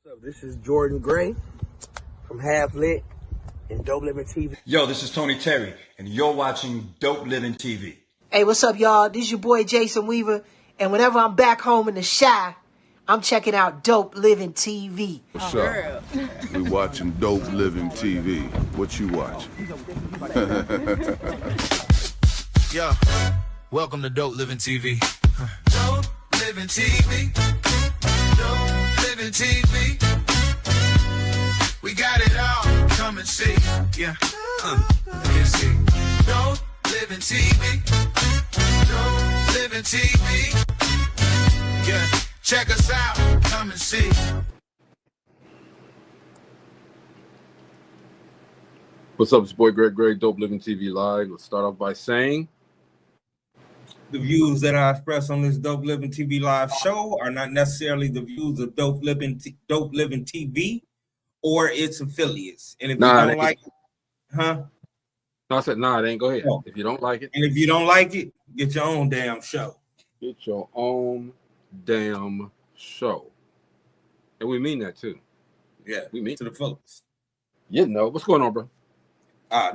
What's up? This is Jordan Gray from Half Lit and Dope Living TV. Yo, this is Tony Terry, and you're watching Dope Living TV. Hey, what's up, y'all? This is your boy Jason Weaver, and whenever I'm back home in the Chi, I'm checking out Dope Living TV. What's up? We watching Dope Living TV. What you watching? Yo, welcome to Dope Living TV. Dope Living TV. Dope Living TV. We got it all. Come and see. Yeah. Let's see. Dope Living TV. Dope Living TV. Yeah. Check us out. Come and see. What's up, it's your boy Greg, Dope Living TV Live. Let's start off by saying the views that I express on this Dope Living TV live show are not necessarily the views of Dope Living TV or its affiliates. And if you don't like it, No, I said, nah, it ain't. Go ahead. No. If you don't like it. And if you don't like it, get your own damn show. Get your own damn show. And we mean that too. Yeah, we mean to the fullest. You know, what's going on, bro?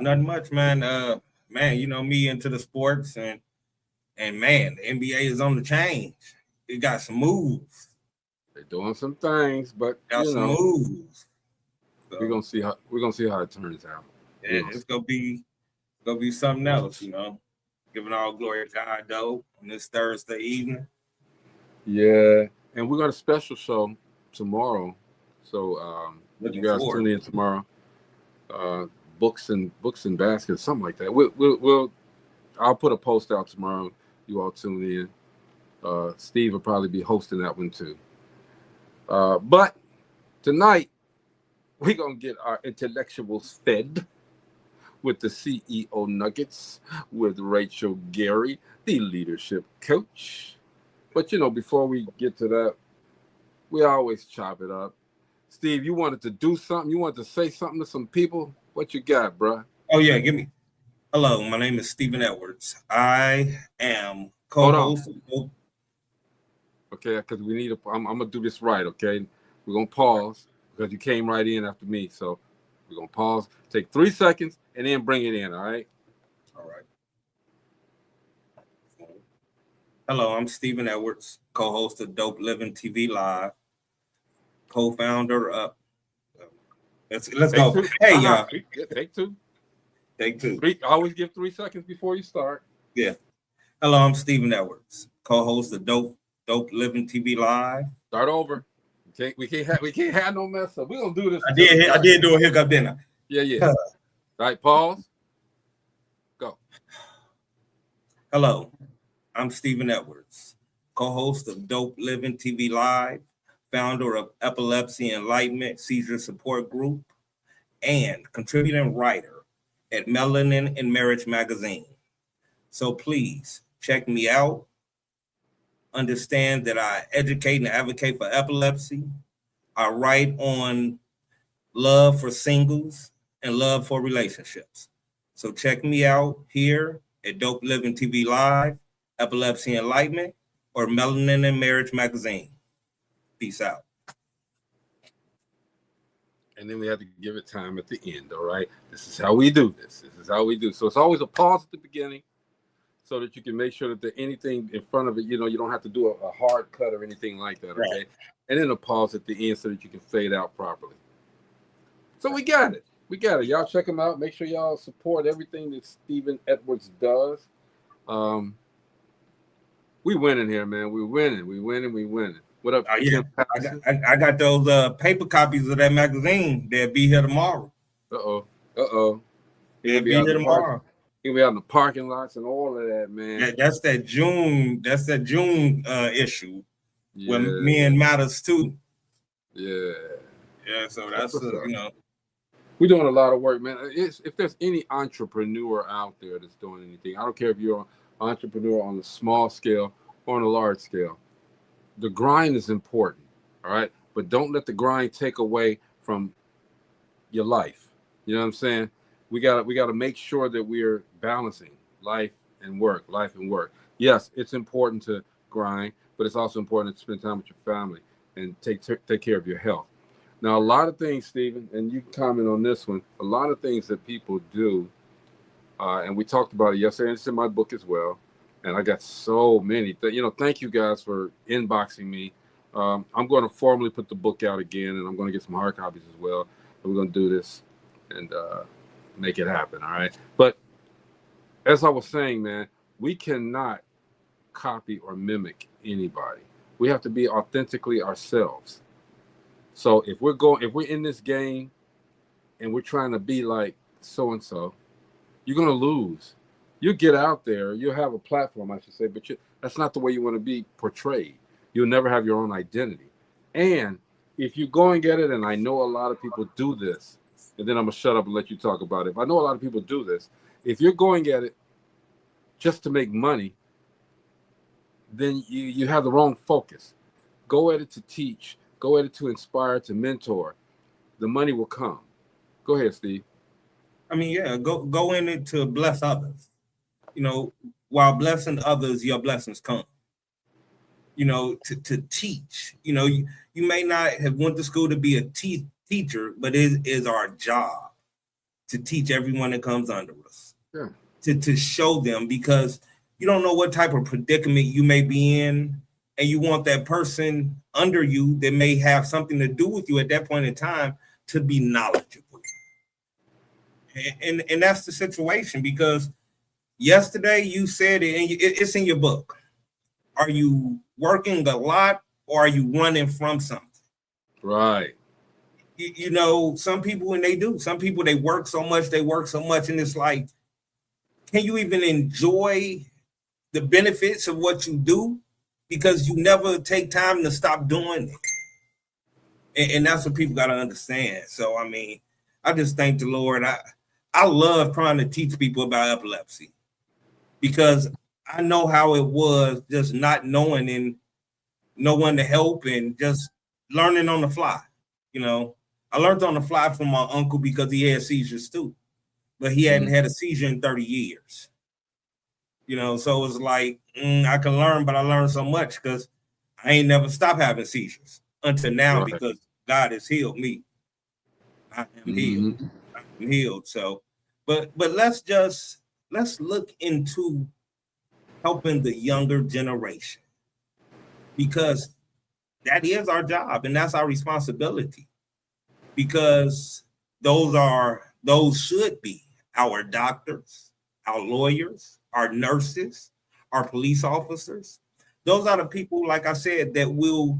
Nothing much, man. Man, you know me into the sports and man, the NBA is on the change. It got some moves. They're doing some things, but got some moves. So, we're gonna see how it turns out. Yeah, it's gonna be something else, you know. Giving all glory to God, though, on this Thursday evening. Yeah, and we got a special show tomorrow. So you guys tune in tomorrow. Books and baskets, something like that. I'll put a post out tomorrow. You all tune in. Steve will probably be hosting that one too. But tonight we're gonna get our intellectuals fed with the CEO Nuggets with Rachel Gary, the leadership coach. But you know, before we get to that, we always chop it up. Steve, you wanted to do something. You wanted to say something to some people. What you got, bro? Oh, yeah, give me. Hello, my name is Stephen Edwards. I am co-host. Okay, because we need I'm going to do this right, okay? We're going to pause because you came right in after me. So we're going to pause, take 3 seconds, and then bring it in, all right? All right. Hello, I'm Stephen Edwards, co-host of Dope Living TV Live, co-founder of Let's go. Two. Hey, y'all. Take two. I always give 3 seconds before you start. Yeah. Hello, I'm Stephen Edwards, co-host of Dope Living TV Live. Start over. We can't have no mess up. We're gonna do this. I did do a hiccup, didn't I? Yeah. All right, pause. Go. Hello, I'm Stephen Edwards, co-host of Dope Living TV Live, founder of Epilepsy Enlightenment Seizure Support Group, and contributing writer at Melanin and Marriage magazine. So please check me out. Understand that I educate and advocate for epilepsy. I write on love for singles and love for relationships. So check me out here at Dope Living TV Live, Epilepsy Enlightenment, or Melanin and Marriage magazine. Peace out. And then we have to give it time at the end, all right? This is how we do this. So it's always a pause at the beginning so that you can make sure that anything in front of it, you know, you don't have to do a hard cut or anything like that, okay? Right. And then a pause at the end so that you can fade out properly. So we got it. Y'all check them out. Make sure y'all support everything that Stephen Edwards does. We winning here, man. We winning. What up? Yeah. I got those paper copies of that magazine. They'll be here tomorrow. Uh-oh. They'll be here tomorrow. He'll be out in the parking lots and all of that, man. Yeah, that's that June issue. Yeah. When me and Matters too. Yeah. Yeah, so that's you know. We're doing a lot of work, man. If there's any entrepreneur out there that's doing anything, I don't care if you're an entrepreneur on a small scale or on a large scale. The grind is important, all right? But don't let the grind take away from your life. You know what I'm saying? We gotta make sure that we're balancing life and work. Yes, it's important to grind, but it's also important to spend time with your family and take care of your health. Now, a lot of things, Stephen, and you can comment on this one, a lot of things that people do, and we talked about it yesterday, and it's in my book as well, and I got so many. Thank you guys for inboxing me. I'm going to formally put the book out again, and I'm going to get some hard copies as well. And we're going to do this and make it happen, all right? But as I was saying, man, we cannot copy or mimic anybody. We have to be authentically ourselves. So if we're in this game and we're trying to be like so-and-so, you're going to lose. You get out there, you'll have a platform, I should say, but that's not the way you want to be portrayed. You'll never have your own identity. And if you're going at it, and I know a lot of people do this, and then I'm going to shut up and let you talk about it. I know a lot of people do this. If you're going at it just to make money, then you have the wrong focus. Go at it to teach. Go at it to inspire, to mentor. The money will come. Go ahead, Steve. I mean, yeah, go in it to bless others. While blessing others, your blessings come. To teach. You may not have went to school to be a teacher, but it is our job to teach everyone that comes under us. Yeah. To show them, because you don't know what type of predicament you may be in, and you want that person under you that may have something to do with you at that point in time to be knowledgeable. And that's the situation, because yesterday you said it, and it's in your book. Are you working a lot, or are you running from something? Right. Some people, when they do, some people, they work so much, and it's like, can you even enjoy the benefits of what you do? Because you never take time to stop doing it. And that's what people got to understand. So, I mean, I just thank the Lord. I love trying to teach people about epilepsy, because I know how it was just not knowing and no one to help, and just learning on the fly. I learned on the fly from my uncle, because he had seizures too, but he hadn't had a seizure in 30 years. So it's like, I can learn, but I learned so much because I ain't never stopped having seizures until now, right, because God has healed me. I am healed. I'm healed. So, but let's look into helping the younger generation, because that is our job and that's our responsibility, because those should be our doctors, our lawyers, our nurses, our police officers. Those are the people, like I said, that will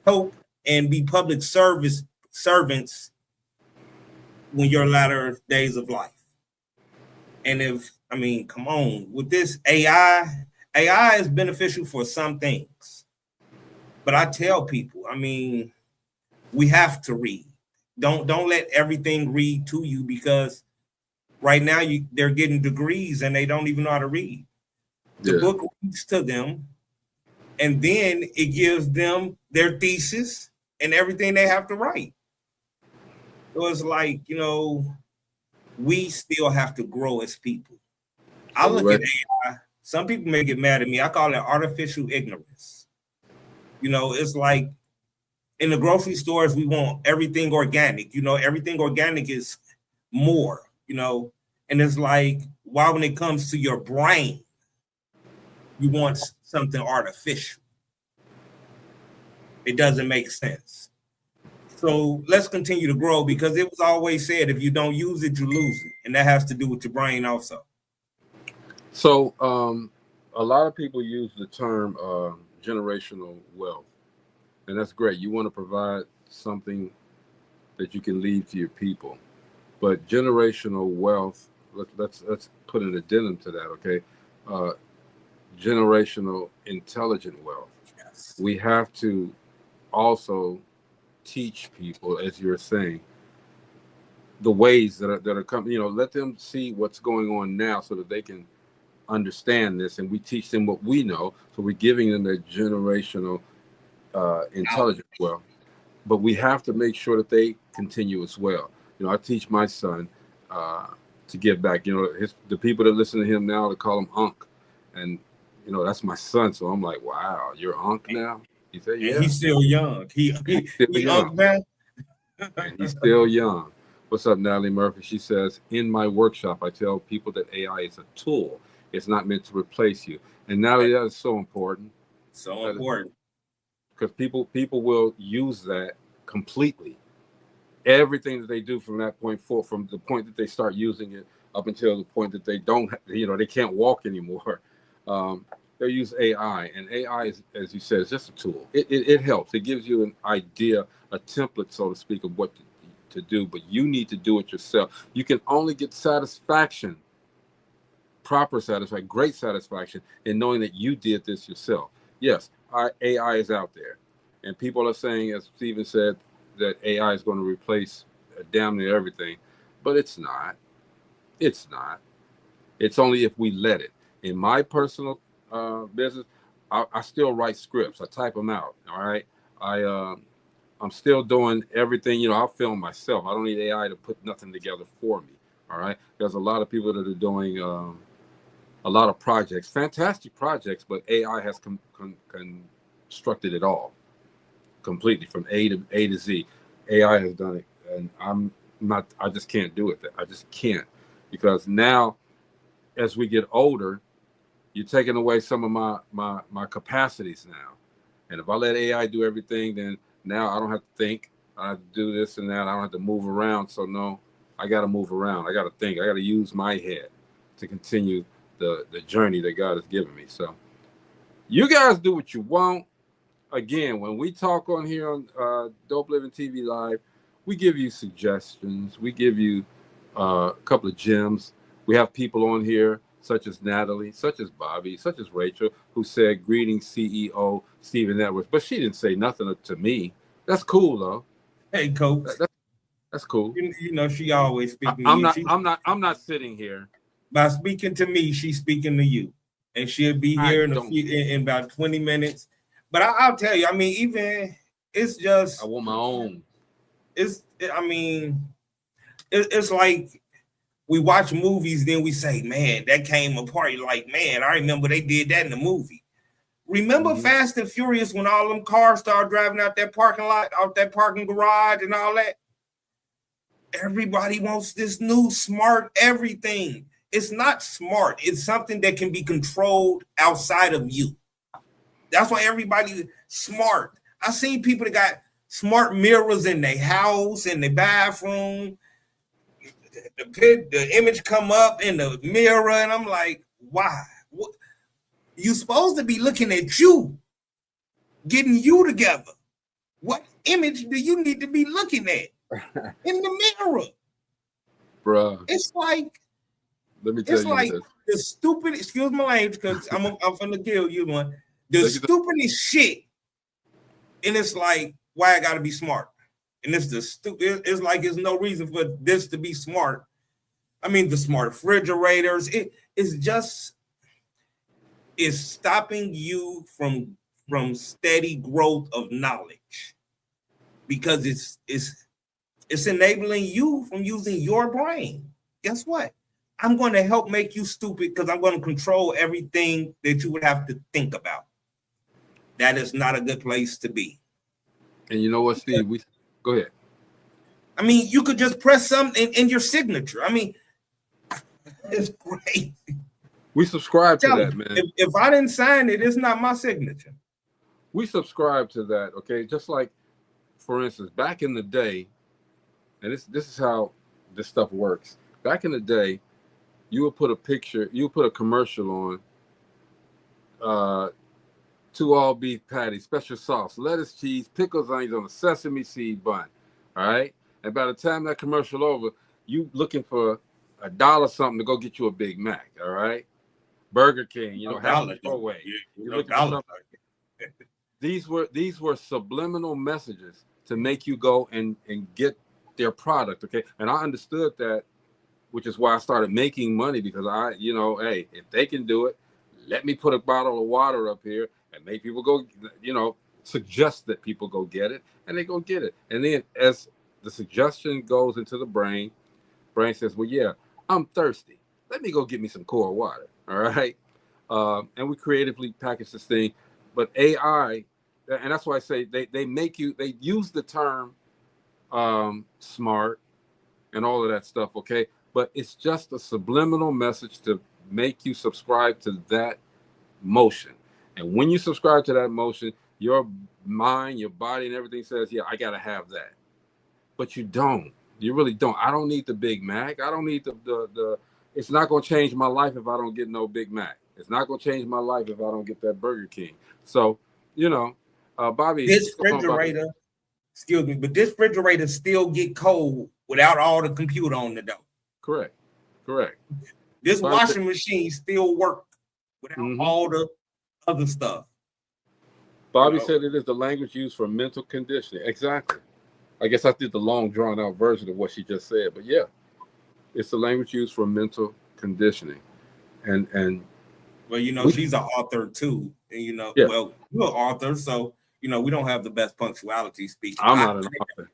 help and be public servants when your latter days of life. And come on, with this AI is beneficial for some things. But I tell people, we have to read. Don't let everything read to you, because right now they're getting degrees and they don't even know how to read. The book reads to them, and then it gives them their thesis and everything they have to write. So it's like, we still have to grow as people. I look at AI. Some people may get mad at me. I call it artificial ignorance. It's like in the grocery stores, we want everything organic. Everything organic is more, and it's like, why, when it comes to your brain, you want something artificial? It doesn't make sense. So let's continue to grow, because it was always said, if you don't use it, you lose it. And that has to do with your brain also. So a lot of people use the term generational wealth, and that's great. You want to provide something that you can leave to your people. But generational wealth, let's put an addendum to that, okay? Generational intelligent wealth. Yes. We have to also teach people, as you're saying, the ways that are coming. Let them see what's going on now, so that they can understand this, and we teach them what we know. So we're giving them that generational intelligent wealth. But we have to make sure that they continue as well. I teach my son to give back. The people that listen to him now, they call him Unc, and that's my son. So I'm like, wow, you're Unc now? He said, yeah. And he's still young. He young, man. and he's still young. What's up, Natalie Murphy? She says, in my workshop, I tell people that AI is a tool. It's not meant to replace you. And Natalie, that is so important. So important. Because people will use that completely. Everything that they do from that point forward, from the point that they start using it up until the point that they don't, they can't walk anymore. They use AI, and AI is, as you said, is just a tool. It helps. It gives you an idea, a template, so to speak, of what to do, but you need to do it yourself. You can only get satisfaction, proper satisfaction, great satisfaction in knowing that you did this yourself. Yes, AI is out there, and people are saying, as Stephen said, that AI is going to replace damn near everything, but it's not. It's not. It's only if we let it. In my personal business, I still write scripts. I type them out. All right. I'm still doing everything. I'll film myself. I don't need AI to put nothing together for me. All right. There's a lot of people that are doing a lot of projects, fantastic projects, but AI has constructed it all completely from A to Z. AI has done it, and I just can't do it. I just can't, because now, as we get older, you're taking away some of my capacities now. And if I let AI do everything, then now I don't have to think. I have to do this and that. I don't have to move around. So no, I got to move around. I got to think. I got to use my head to continue the journey that God has given me. So you guys do what you want. Again, when we talk on here on Dope Living TV Live, we give you suggestions. We give you a couple of gems. We have people on here such as Natalie, such as Bobby, such as Rachel, who said, greetings, CEO Stephen Edwards. But she didn't say nothing to me. That's cool, though. Hey, Coach. That's cool. She always speaking to you. I'm not sitting here. By speaking to me, she's speaking to you. And she'll be here in about 20 minutes. But I'll tell you, even it's just, I want my own. It's like we watch movies, then we say, man, that came apart. You're like, man, I remember they did that in the movie. Remember Fast and Furious when all them cars started driving out that parking lot, out that parking garage and all that? Everybody wants this new smart everything. It's not smart. It's something that can be controlled outside of you. That's why everybody's smart. I've seen people that got smart mirrors in their house, in their bathroom. The image come up in the mirror, and I'm like, why? You supposed to be looking at you, getting you together. What image do you need to be looking at in the mirror? Bruh. It's like, let me tell you this. The stupid, excuse my language, because I'm gonna kill you one. The stupidest shit. And it's like, why I gotta be smart? And it's the stupid, it's like there's no reason for this to be smart. The smart refrigerators, it's stopping you from steady growth of knowledge, because it's enabling you from using your brain. Guess what? I'm going to help make you stupid, because I'm going to control everything that you would have to think about. That is not a good place to be. And you know what, Steve? Go ahead. You could just press something in your signature. It's great. We subscribe to that, man. If I didn't sign it, it's not my signature. We subscribe to that, okay? Just like, for instance, back in the day, and this is how this stuff works. Back in the day, you would put a commercial on, 2 all beef patties, special sauce, lettuce, cheese, pickles, onions on a sesame seed bun. All right. And by the time that commercial over, you looking for $1 something to go get you a Big Mac. All right. Burger King, have a throwaway. You're looking for something. These were subliminal messages to make you go and get their product. Okay. And I understood that, which is why I started making money, because hey, if they can do it, let me put a bottle of water up here and make people go, suggest that people go get it, and they go get it. And then as the suggestion goes into the brain says, well, yeah, I'm thirsty. Let me go get me some core water. All right. And we creatively package this thing. But AI, and that's why I say they use the term smart, and all of that stuff, okay? But it's just a subliminal message to make you subscribe to that motion. And when you subscribe to that motion, your mind, your body, and everything says, yeah, I got to have that. But you don't. You really don't. I don't need the Big Mac. I don't need the it's not going to change my life if I don't get no Big Mac. It's not going to change my life if I don't get that Burger King. So, you know, Bobby. This refrigerator, excuse me, but this refrigerator still get cold without all the computer on the door. Correct. This washing machine still work without all the other stuff. Bobby said it is the language used for mental conditioning. Exactly. I guess I did the long drawn out version of what she just said, but yeah, it's the language used for mental conditioning. And well, you know, she's an author too. And you know, well, you're an author, so you know, we don't have the best punctuality speaking. I'm not an author.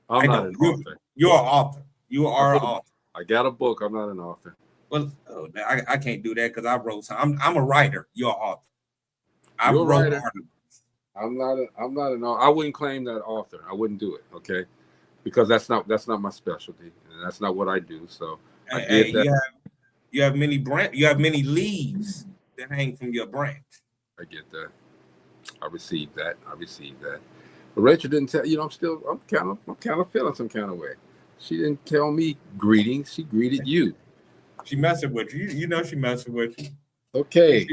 I'm not an author. You're an author. You are an author. I got a book. I'm not an author. Well, I can't do that because I wrote some. I'm a writer. You're an author. I You're wrote a writer. articles. I'm not an author. I wouldn't claim that author. I wouldn't do it, okay? Because that's not my specialty, and that's not what I do. So I did that. You have many leaves that hang from your branch. I get that. I received that. But Rachel didn't tell you know. I'm kind of feeling some kind of way. She didn't tell me greetings. She greeted you. She messing with you. You know she messing with you. Okay.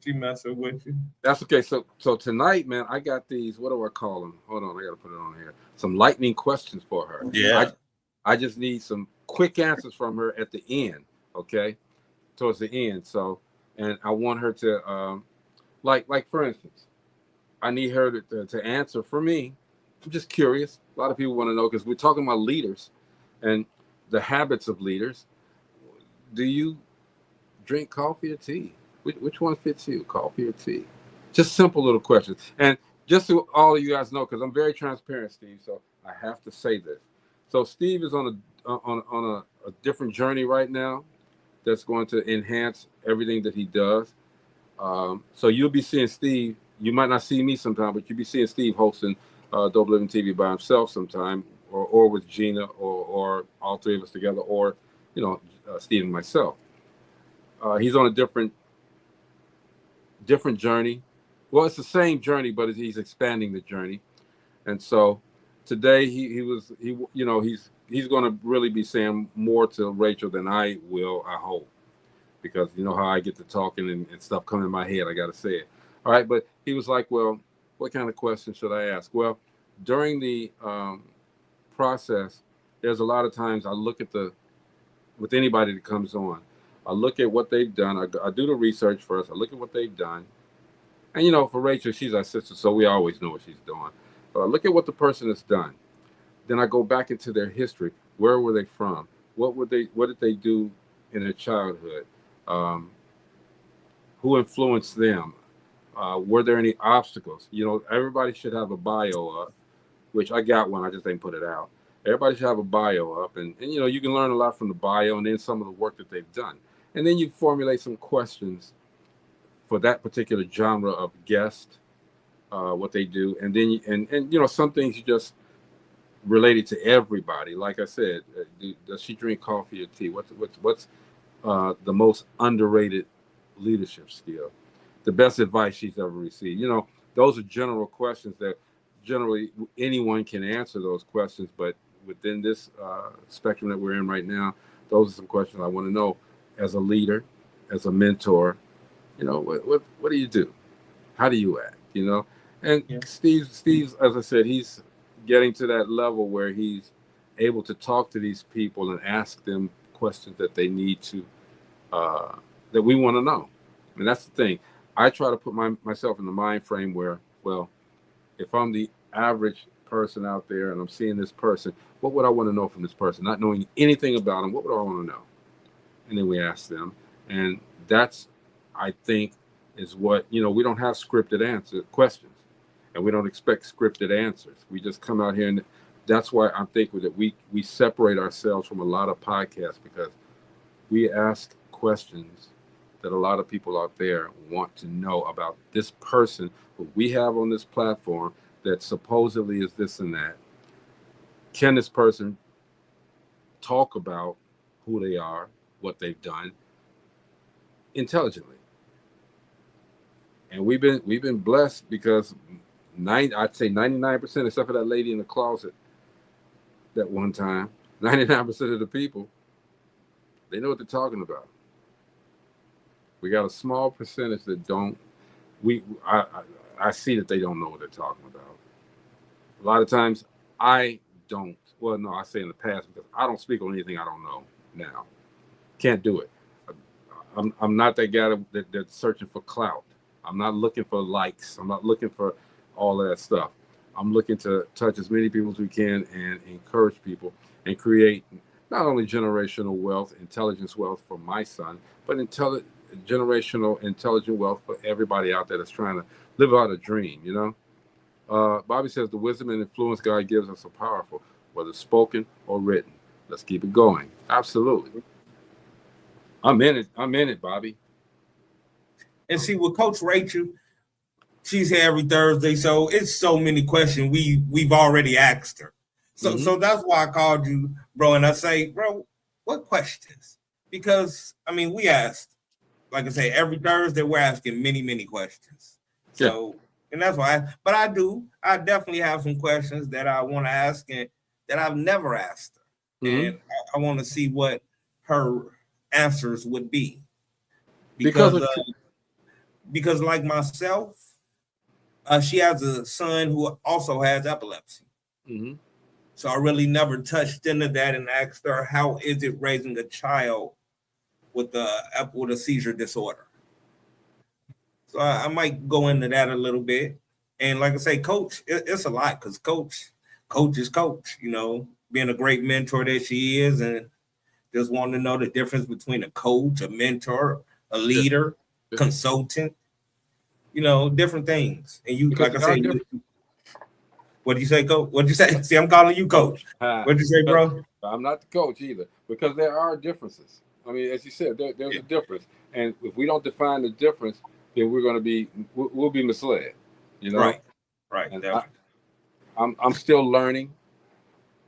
She messing with you. That's okay. So tonight, man, I got these. What do I call them? Hold on, I got to put it on here. Some lightning questions for her. Yeah. I just need some quick answers from her at the end. Okay, towards the end. So, and I want her to, like for instance, I need her to answer for me. I'm just curious. A lot of people want to know because we're talking about leaders and the habits of leaders. Do you drink coffee or tea? Which one fits you, coffee or tea? Just simple little questions. And just so all of you guys know, because I'm very transparent, Steve, so I have to say this. So Steve is on a different journey right now that's going to enhance everything that he does. So you'll be seeing Steve. You might not see me sometime, but you'll be seeing Steve hosting Dope Living TV by himself sometime, or with Gina, or all three of us together, or Steve and myself. He's on a different journey. Well, it's the same journey, but he's expanding the journey. And so today he's going to really be saying more to Rachel than I will, I hope, because you know how I get to talking and stuff come in my head. I got to say it. All right. But he was like, well, what kind of question should I ask? Well, during the process, there's a lot of times I look at with anybody that comes on, I look at what they've done. I do the research first. I look at what they've done. And, for Rachel, she's our sister, so we always know what she's doing. But I look at what the person has done. Then I go back into their history. Where were they from? What did they do in their childhood? Who influenced them? Were there any obstacles? Everybody should have a bio up, which I got one. I just didn't put it out. Everybody should have a bio up. And you can learn a lot from the bio and then some of the work that they've done. And then you formulate some questions for that particular genre of guest, what they do. And then, some things you just related to everybody. Like I said, does she drink coffee or tea? What's the most underrated leadership skill? The best advice she's ever received? Those are general questions that generally anyone can answer those questions. But within this spectrum that we're in right now, those are some questions I want to know as a leader, as a mentor. What do you do? How do you act? And yeah. Steve's, as I said, he's getting to that level where he's able to talk to these people and ask them questions that they need to, that we want to know. And that's the thing. I try to put myself in the mind frame where, well, if I'm the average person out there and I'm seeing this person, what would I want to know from this person? Not knowing anything about them, what would I want to know? And then we ask them. And that's, I think, is what, we don't have scripted questions, and we don't expect scripted answers. We just come out here, and that's why I'm thinking that we separate ourselves from a lot of podcasts, because we ask questions that a lot of people out there want to know about this person who we have on this platform that supposedly is this and that. can this person talk about who they are, what they've done intelligently? And we've been blessed because I'd say 99%, except for that lady in the closet that one time, 99% of the people, they know what they're talking about. We got a small percentage that don't. I see that they don't know what they're talking about. A lot of times I don't. Well, no, I say in the past because I don't speak on anything I don't know now. Can't do it. I'm not that guy that's searching for clout. I'm not looking for likes. I'm not looking for all of that stuff. I'm looking to touch as many people as we can and encourage people and create not only generational wealth, intelligence wealth for my son, but generational intelligent wealth for everybody out there that's trying to live out a dream, you know? Bobby says the wisdom and influence God gives us are powerful, whether spoken or written. Let's keep it going. Absolutely. I'm in it, Bobby. And see, with Coach Rachel, she's here every Thursday, so it's so many questions we've already asked her. So that's why I called you, bro. And I say, bro, what questions? Because I mean, we asked, like I say, every Thursday we're asking many, many questions. So, and that's why. But I definitely have some questions that I want to ask and that I've never asked her, and I want to see what her answers would be. Because like myself, she has a son who also has epilepsy. So I really never touched into that and asked her, how is it raising a child with a seizure disorder? So I might go into that a little bit. And like I say, Coach, it's a lot because Coach is Coach, you know, being a great mentor that she is, and just wanting to know the difference between a coach, a mentor, a leader, consultant, you know, different things. And you, because like I said, what do you say, Coach? What do you say? See, I'm calling you Coach. What do you say, bro? I'm not the coach either, because there are differences. I mean, as you said, there's a difference. And if we don't define the difference, then we'll be misled, you know? Right. And I'm still learning.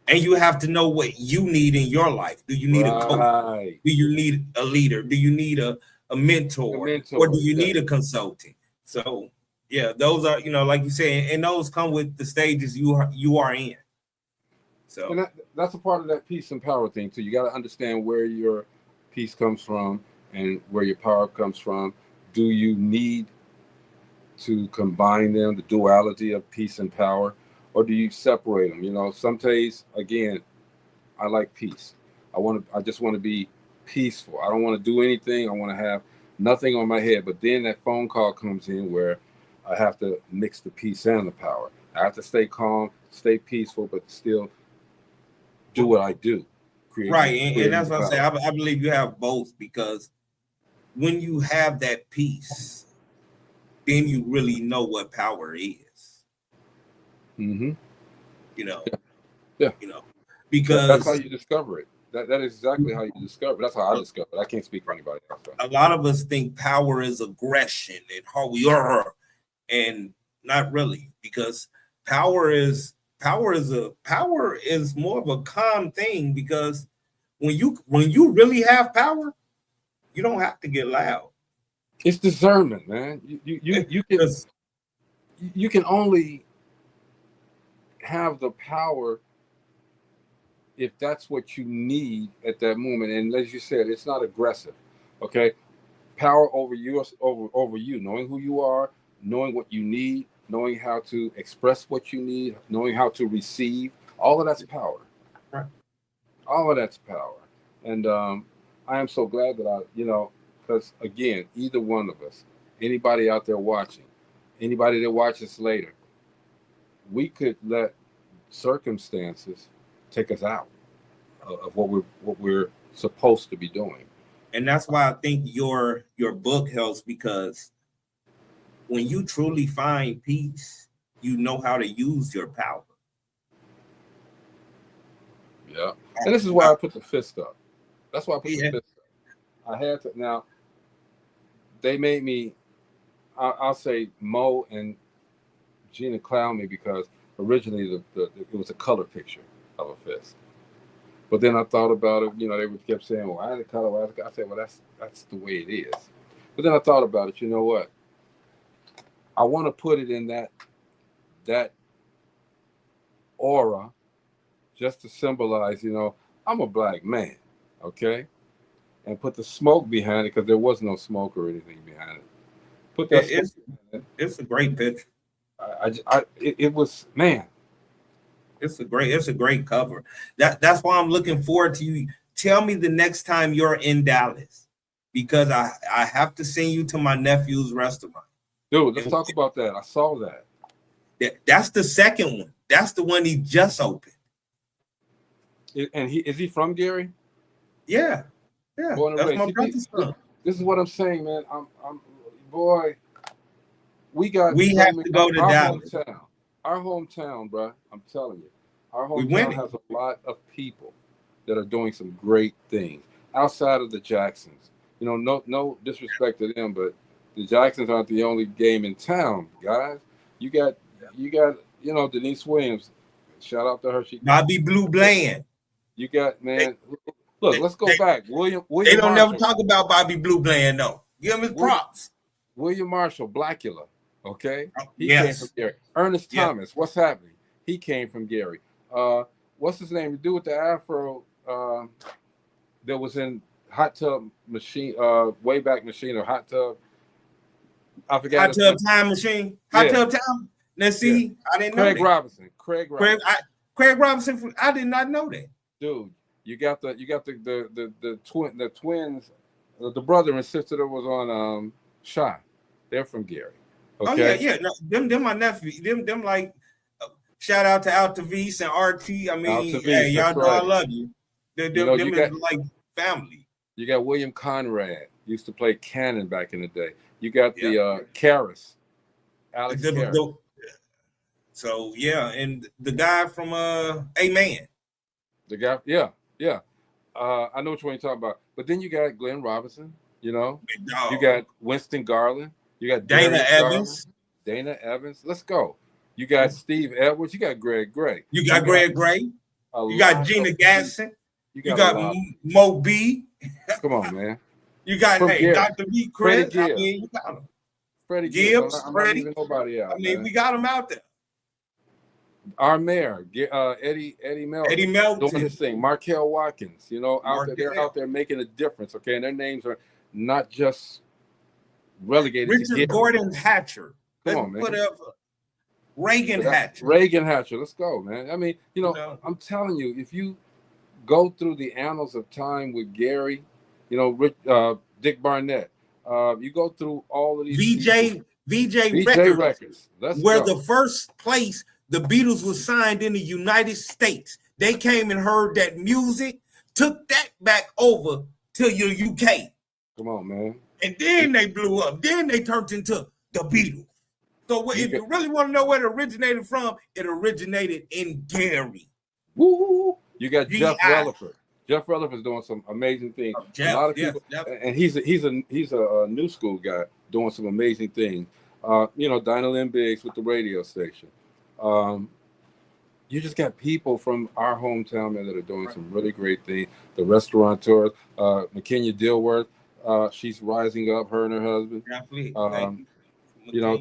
And you have to know what you need in your life. Do you need a coach? Do you need a leader? Do you need a mentor? Or do you need a consultant? So yeah, those are, you know, like you say, and those come with the stages you are in. So and that's a part of that peace and power thing too. You got to understand where your peace comes from and where your power comes from. Do you need to combine them, the duality of peace and power, or do you separate them? You know, some days, again, I like peace. I just want to be peaceful. I don't want to do anything. I want to have nothing on my head. But then that phone call comes in where I have to mix the peace and the power. I have to stay calm, stay peaceful, but still do what I do. Right, and that's what I say. I believe you have both, because when you have that peace, then you really know what power is. You know, you know, because that's how you discover it. That is exactly how you discover it. That's how I discover it. I can't speak for anybody else. A lot of us think power is aggression and how we are, and not really, because power is more of a calm thing, because when you really have power, you don't have to get loud. It's discernment, man. You can only have the power if that's what you need at that moment. And as you said, it's not aggressive. Okay, power over you, knowing who you are, knowing what you need, knowing how to express what you need, knowing how to receive. All of that's power. Right. All of that's power. And I am so glad that because again, either one of us, anybody out there watching, anybody that watches later, we could let circumstances take us out of what we're supposed to be doing. And that's why I think your book helps, because when you truly find peace, you know how to use your power. Yeah. And this is why I put the fist up. That's why I put the fist up. I had to. Now, they made me, I'll say Mo and Gina clown me, because originally it was a color picture. of a fist. But then I thought about it. You know, they kept saying, "Well, why is it color? Why is it color?" I said, "Well, that's the way it is." But then I thought about it. You know what? I want to put it in that aura, just to symbolize, you know, I'm a black man, okay, and put the smoke behind it because there was no smoke or anything behind it. Put that. It's a great picture. It was, man. It's a great cover. That's why I'm looking forward to you. Tell me the next time you're in Dallas, because I have to send you to my nephew's restaurant. Dude, let's talk about that. I saw that. That's the second one. That's the one he just opened. And is he from Gary? Yeah. Born and That's raised. my brother's son. This is what I'm saying, man. Boy, we have to go to Dallas. Our hometown, bro. I'm telling you, our hometown has a lot of people that are doing some great things outside of the Jacksons. You know, no disrespect to them, but the Jacksons aren't the only game in town, guys. You got, you know, Denise Williams. Shout out to her. Bobby Blue Bland. You got, man. Look, let's go back. William. They don't Marshall. never talk about Bobby Blue Bland, though. Give him his props. William Marshall, Blackula. Okay, he yes. came from Gary. Ernest Thomas, what's happening? He came from Gary. What's his name? The dude with the afro that was in Hot Tub Machine, Wayback Machine or Hot Tub. I forgot. Hot Tub Time Machine. Hot Tub Time. Let's see. I didn't know. Craig Robinson. Craig Robinson. I did not know that. Dude, you got the twins, the brother and sister that was on Shy. They're from Gary. Okay? Oh yeah. No, them my nephew. Them like shout out to Altavis and RT. I mean, hey, y'all know I love you. Them is like family. You got William Conrad, used to play Cannon back in the day. You got the Karras, Alex Karras. So yeah, and the guy from Amen. The guy, yeah. I know which one you're talking about. But then you got Glenn Robinson, you know. You got Winston Garland. You got Dana Evans. Dana Evans. Let's go. You got Steve Edwards. You got Greg Gray. You got Greg Gray. You got Gina Gasson. You got Mo B. Come on, man. You got Dr. B. Chris. I mean, you got him. Freddie Gibbs. I'm not leaving nobody out. I mean, we got him out there. Our mayor, Eddie Melton, doing his thing. Markel Watkins, you know, they're out there making a difference. Okay, and their names are not just relegated. Richard Gordon Hatcher. Come on, man. Reagan Hatcher. Reagan Hatcher. Let's go, man. I mean, you know, I'm telling you, if you go through the annals of time with Gary, you know, Dick Barnett, you go through all of these VJ Records. The first place the Beatles was signed in the United States. They came and heard that music, took that back over to your UK. Come on, man. And then they blew up. Then they turned into the Beatles. So if you really want to know where it originated from, it originated in Gary. Woo! You got Jeff Rutherford. Jeff Rutherford's doing some amazing things. A lot of people, and he's a new school guy doing some amazing things. You know, Dinah Lynn Biggs with the radio station. You just got people from our hometown, man, that are doing some really great things. The restaurateurs, McKenya Dilworth, she's rising up, her and her husband. You know,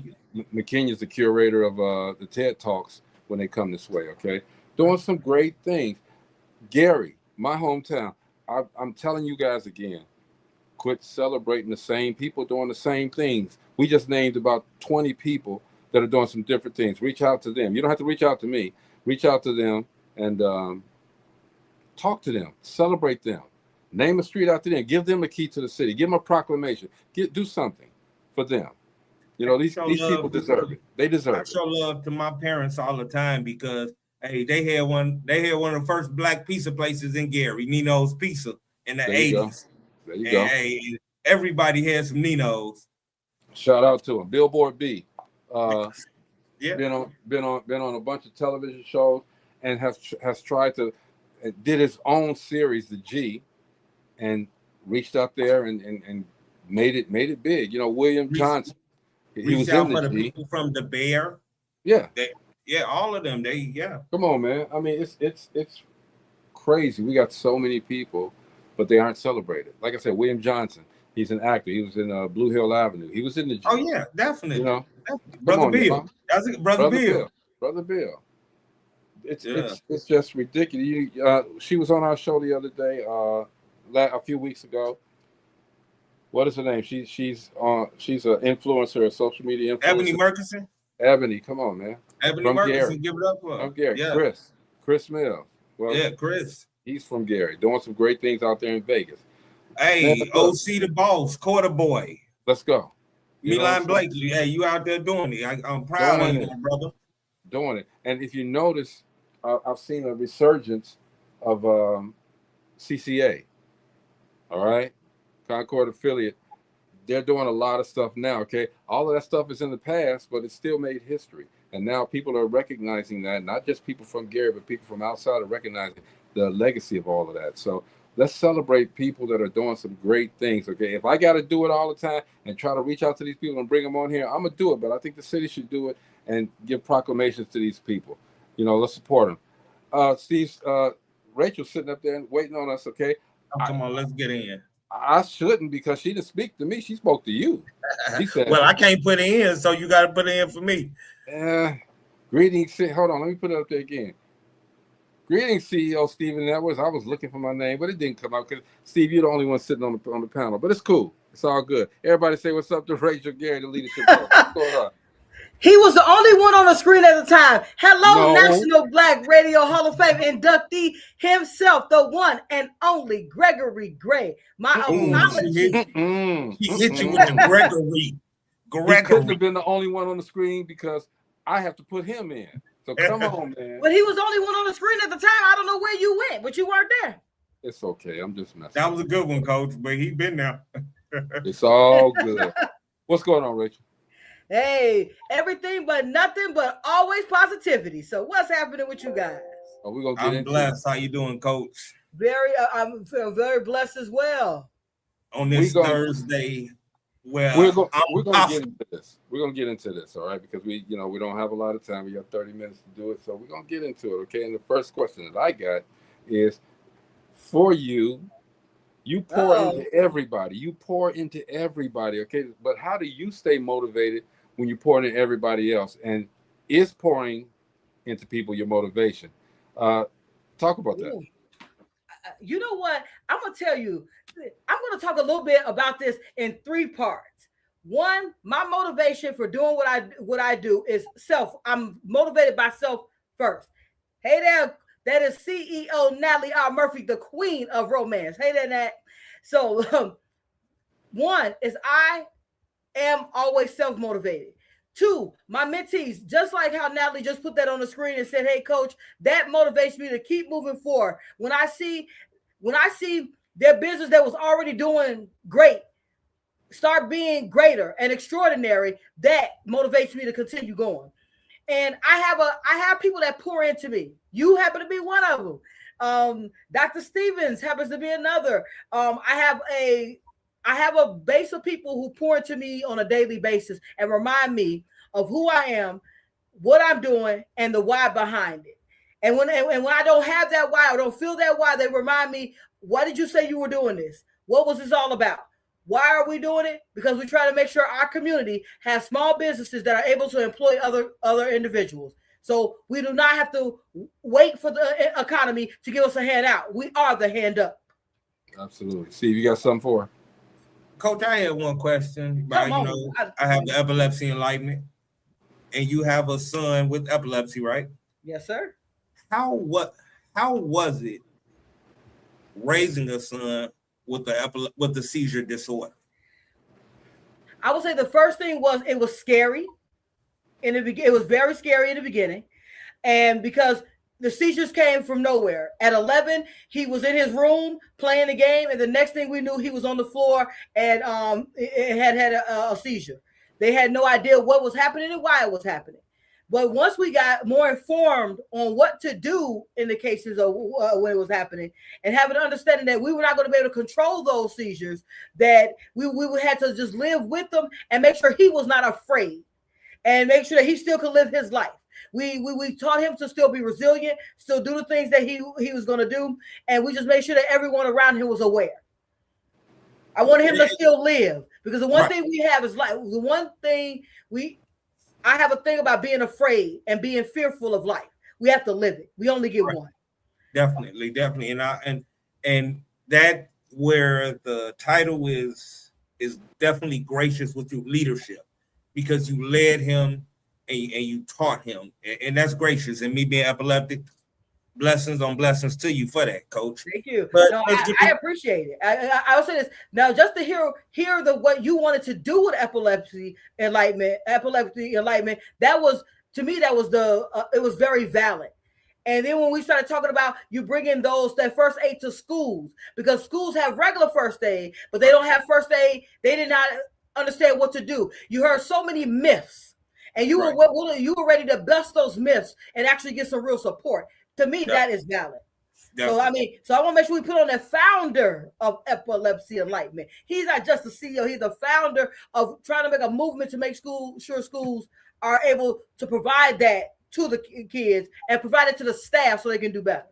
McKenya's the curator of the TED Talks when they come this way, okay? Doing some great things. Gary, my hometown, I'm telling you guys again, quit celebrating the same people doing the same things. We just named about 20 people that are doing some different things. Reach out to them. You don't have to reach out to me. Reach out to them and talk to them. Celebrate them. Name a street after them. Give them a key to the city. Give them a proclamation. Do something for them. You know, these people deserve it. They deserve it. I show love to my parents all the time because, hey, they had one of the first black pizza places in Gary, Nino's Pizza, in the 80s. There you go. Hey, everybody had some Nino's. Shout out to them. Billboard B. Yeah. Been on a bunch of television shows and has tried to did his own series, The G, and reached out there and made it big. You know, William Johnson. He was in the G. People from the Bear. Yeah. Yeah, all of them. Come on, man. I mean, it's crazy. We got so many people, but they aren't celebrated. Like I said, William Johnson. He's an actor. He was in Blue Hill Avenue. He was in the. Oh yeah, definitely. You know, Brother Bill. That's it, Brother Bill. Brother Bill. It's just ridiculous. She was on our show the other day, a few weeks ago. What is her name? She's an influencer, a social media influencer. Ebony Murkison. Ebony, come on, man. Ebony Murkison, give it up for her. From Gary. Yeah. Chris Mills. Well, yeah, Chris. He's from Gary, doing some great things out there in Vegas. Hey, OC the boss, quarter boy. Let's go. Milan Blakely, hey, you out there doing it. I'm proud of you, my brother. Doing it. And if you notice, I've seen a resurgence of CCA. All right? Concord affiliate. They're doing a lot of stuff now, okay? All of that stuff is in the past, but it still made history. And now people are recognizing that, not just people from Gary, but people from outside are recognizing the legacy of all of that. So let's celebrate people that are doing some great things, okay? If I got to do it all the time and try to reach out to these people and bring them on here, I'm going to do it. But I think the city should do it and give proclamations to these people. You know, let's support them. Steve, Rachel's sitting up there and waiting on us, okay? Oh, come on, let's get in. I shouldn't, because she didn't speak to me. She spoke to you. She said, well, I can't put it in, so you got to put it in for me. Greetings. Hold on. Let me put it up there again. Greetings, CEO Stephen Edwards. I was looking for my name, but it didn't come out because, Steve, you're the only one sitting on the panel. But it's cool. It's all good. Everybody say what's up to Rachel Gary, the leadership coach. What's going on? He was the only one on the screen at the time. Hello, National Black Radio Hall of Fame inductee himself, the one and only Gregory Gray. My apologies. He hit you with the Gregory. He couldn't have been the only one on the screen because I have to put him in. So come on, man. But he was the only one on the screen at the time. I don't know where you went, but you weren't there. It's okay. I'm just messing. That was a good one, Coach, but he been there. It's all good. What's going on, Rachel? Hey, everything but nothing, but always positivity. So what's happening with you guys? Are we gonna get I'm blessed. How you doing, Coach? I'm feeling very blessed as well. On this Thursday, well, we're gonna get into this. We're gonna get into this, all right? Because we don't have a lot of time. We have 30 minutes to do it, so we're gonna get into it, okay? And the first question that I got is for you. You pour into everybody. You pour into everybody, okay? But how do you stay motivated when you pour into everybody else? And is pouring into people your motivation? Talk about that. You know what? I'm going to tell you. I'm going to talk a little bit about this in 3 parts. One, my motivation for doing what I do is self. I'm motivated by self first. Hey there. That is CEO Natalie R. Murphy, the queen of romance. Hey there, Nat. So, one is I am always self-motivated. 2, my mentees, just like how Natalie just put that on the screen and said, hey, coach, that motivates me to keep moving forward. When I see their business that was already doing great start being greater and extraordinary, that motivates me to continue going. And I have people that pour into me. You happen to be one of them. Dr. Stevens happens to be another. I have a base of people who pour into me on a daily basis and remind me of who I am, what I'm doing, and the why behind it. And when I don't have that why or don't feel that why, they remind me, why did you say you were doing this? What was this all about? Why are we doing it? Because we try to make sure our community has small businesses that are able to employ other individuals. So we do not have to wait for the economy to give us a hand out. We are the hand up. Absolutely. Steve, you got something for her? Coach, I had one question. I have the epilepsy enlightenment, and you have a son with epilepsy, right? Yes, sir. How was it raising a son with the seizure disorder? I would say the first thing was it was scary. It was very scary in the beginning, and because the seizures came from nowhere. At 11, he was in his room playing the game, and the next thing we knew, he was on the floor and it had a seizure. They had no idea what was happening and why it was happening. But once we got more informed on what to do in the cases of when it was happening, and having an understanding that we were not going to be able to control those seizures, that we had to just live with them and make sure he was not afraid and make sure that he still could live his life. We taught him to still be resilient, still do the things that he was going to do, and we just made sure that everyone around him was aware. I wanted him to still live, because the one thing we have is like the one thing I have a thing about being afraid and being fearful of life. We have to live it. We only get one. Definitely, and that where the title is definitely gracious with your leadership, because you led him and you taught him, and that's gracious. And me being epileptic, blessings on blessings to you for that, Coach. Thank you. But no, I appreciate it. I will say this now, just to hear what you wanted to do with epilepsy enlightenment. That was, to me, that was it was very valid. And then when we started talking about you bringing that first aid to schools, because schools have regular first aid, but they don't have first aid. They did not understand what to do. You heard so many myths, and you were ready to bust those myths and actually get some real support. To me, that is valid. Definitely. So I want to make sure we put on the founder of Epilepsy Enlightenment. He's not just the CEO; he's the founder of trying to make a movement to make sure schools are able to provide that to the kids and provide it to the staff so they can do better.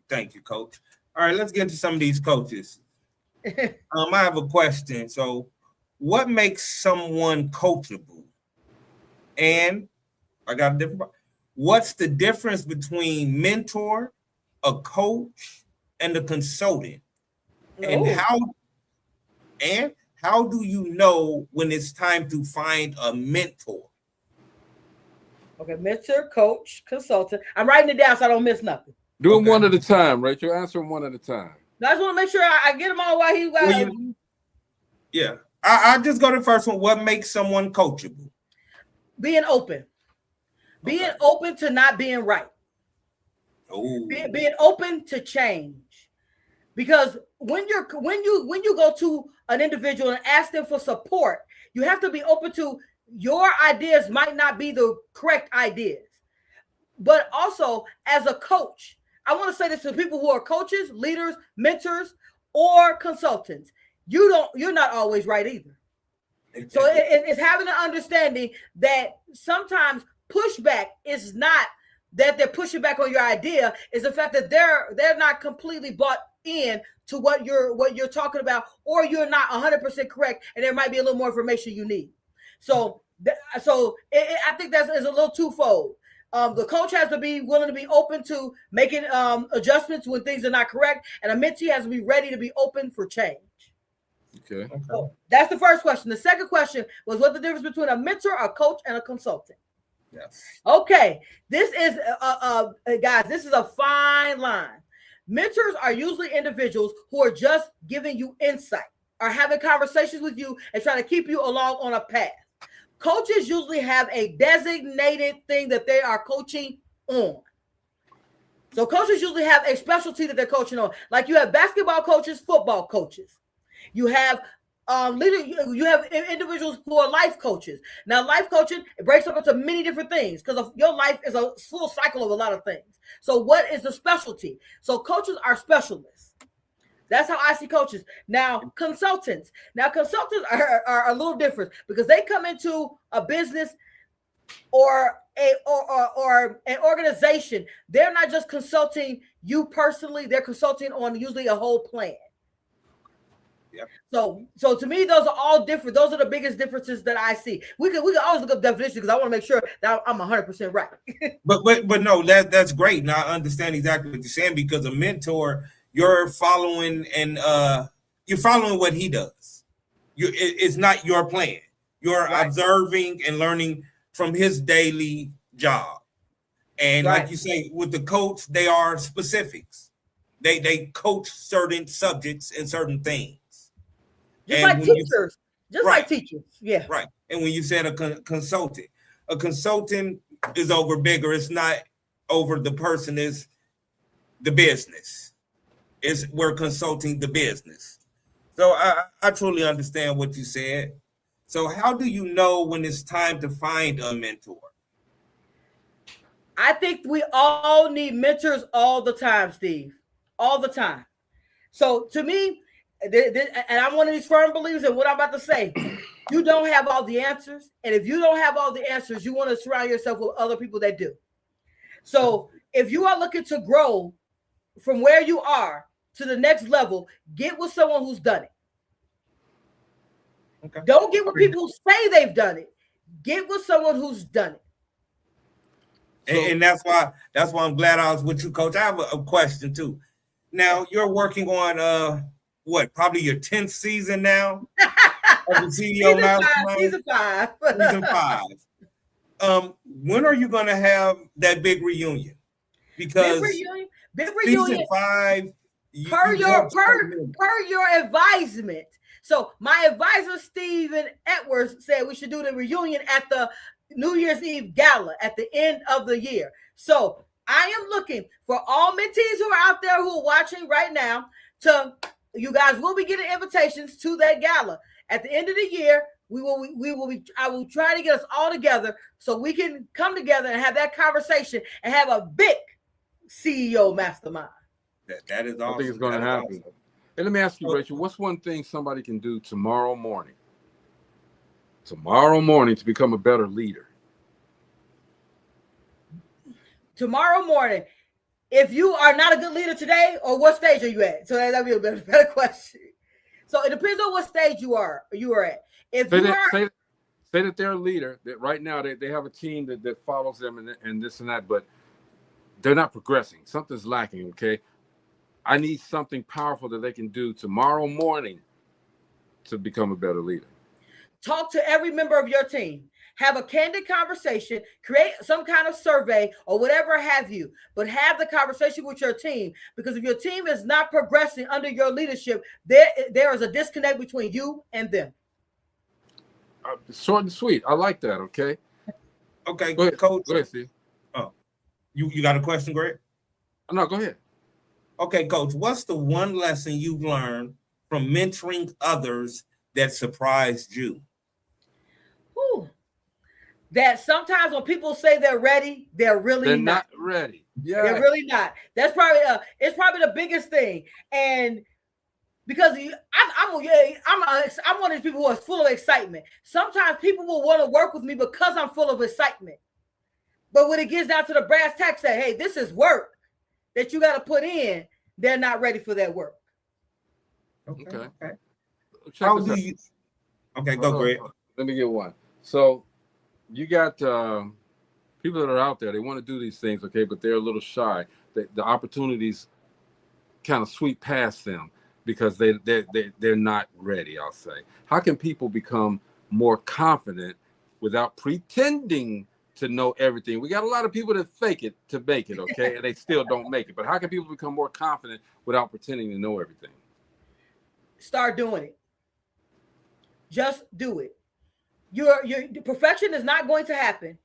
Thank you, Coach. All right, let's get into some of these coaches. I have a question. So, what makes someone coachable? And I got a different. What's the difference between mentor, a coach, and a consultant? And how do you know when it's time to find a mentor? Okay, mentor, coach, consultant. I'm writing it down so I don't miss nothing. Do them one at a time, Rachel. Answer them one at a time. I just want to make sure I get them all while he got. Yeah, I just go to the first one. What makes someone coachable? Being open. Being open to not being right. Being open to change. Because when you go to an individual and ask them for support, you have to be open to your ideas might not be the correct ideas. But also, as a coach, I want to say this to people who are coaches, leaders, mentors, or consultants. You're not always right either. So it's having an understanding that sometimes pushback is not that they're pushing back on your idea, is the fact that they're not completely bought in to what you're talking about, or you're not 100% correct, and there might be a little more information you need. So I think is a little twofold. The coach has to be willing to be open to making adjustments when things are not correct, and a mentee has to be ready to be open for change. Okay. So that's the first question. The second question was what the difference between a mentor, a coach, and a consultant. Yes. Okay. This is guys, this is a fine line. Mentors are usually individuals who are just giving you insight, are having conversations with you and trying to keep you along on a path. Coaches usually have a designated thing that they are coaching on. So coaches usually have a specialty that they're coaching on. Like you have basketball coaches, football coaches. You have you have individuals who are life coaches. Now, life coaching, it breaks up into many different things because your life is a full cycle of a lot of things. So what is the specialty? So coaches are specialists. That's how I see coaches. Now, consultants. Now, consultants are a little different because they come into a business or an organization. They're not just consulting you personally. They're consulting on usually a whole plan. Yep. So to me, those are all different. Those are the biggest differences that I see. We can always look up definitions because I want to make sure that I'm 100% right. but no, that's great. Now I understand exactly what you're saying because a mentor, you're following you're following what he does. It's not your plan. You're observing and learning from his daily job. And like you say, with the coach, they are specifics. They coach certain subjects and certain things. Just like teachers. Like teachers. Yeah. Right. And when you said a consultant is over bigger. It's not over the person, is the business. We're consulting the business. So I truly understand what you said. So how do you know when it's time to find a mentor? I think we all need mentors all the time, Steve. All the time. So to me, and I'm one of these firm believers in what I'm about to say. you don't have all the answers. And if you don't have all the answers, you want to surround yourself with other people that do. So if you are looking to grow from where you are to the next level, get with someone who's done it. Okay. Don't get with people who say they've done it. Get with someone who's done it. And that's why I'm glad I was with you, Coach. I have a question too. Now you're working on probably your 10th season now of the CEO Mastermind? Season 5. Season 5. When are you gonna have that big reunion? Because big reunion. Season 5 per your advisement. So my advisor, Steven Edwards, said we should do the reunion at the New Year's Eve gala at the end of the year. So I am looking for all mentees who are out there who are watching right now you guys will be getting invitations to that gala. At the end of the year, I will try to get us all together so we can come together and have that conversation and have a big CEO mastermind. That is awesome. I think it's going to happen. Awesome. And let me ask you, Rachel, what's one thing somebody can do tomorrow morning to become a better leader? Tomorrow morning, if you are not a good leader today, or what stage are you at? So that'd be a better question. So it depends on what stage you are at. If say that they're a leader, that right now they have a team that follows them and this and that, but they're not progressing. Something's lacking, okay? I need something powerful that they can do tomorrow morning to become a better leader. Talk to every member of your team. Have a candid conversation. Create some kind of survey or whatever have you. But have the conversation with your team. Because if your team is not progressing under your leadership, there is a disconnect between you and them. Short and sweet. I like that, okay? Okay, go ahead, Coach. Go ahead, Steve. Oh, you got a question, Greg? No, go ahead. Okay, Coach, what's the one lesson you've learned from mentoring others that surprised you? That sometimes when people say they're ready, they're not ready. Yeah, they're really not. That's probably it's probably the biggest thing. And because I'm one of these people who are full of excitement. Sometimes people will want to work with me because I'm full of excitement. But when it gets down to the brass tacks, say, hey, this is work that you got to put in, they're not ready for that work. Okay. How do you? Okay, go, Greg. Let me get one. So you got people that are out there. They want to do these things, okay, but they're a little shy. The opportunities kind of sweep past them because they're not ready. I'll say. How can people become more confident without pretending to know everything? We got a lot of people that fake it to make it, okay, and they still don't make it. But how can people become more confident without pretending to know everything? Start doing it. Just do it. Your perfection is not going to happen.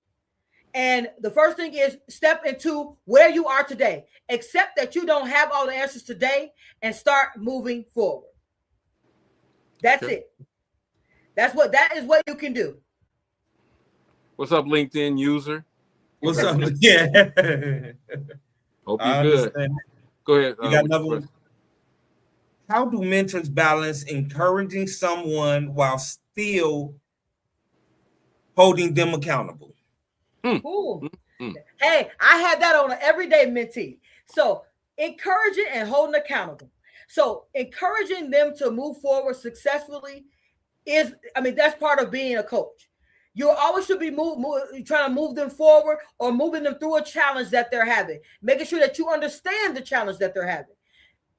And the first thing is step into where you are today. Accept that you don't have all the answers today and start moving forward. That's it. That is what you can do. What's up, LinkedIn user? What's up? Yeah. Hope you're good. Go ahead. You got another one? How do mentors balance encouraging someone while still holding them accountable? Hey, I had that on an everyday mentee. So encouraging and holding accountable. So encouraging them to move forward successfully that's part of being a coach. You always should be trying to move them forward or moving them through a challenge that they're having, making sure that you understand the challenge that they're having,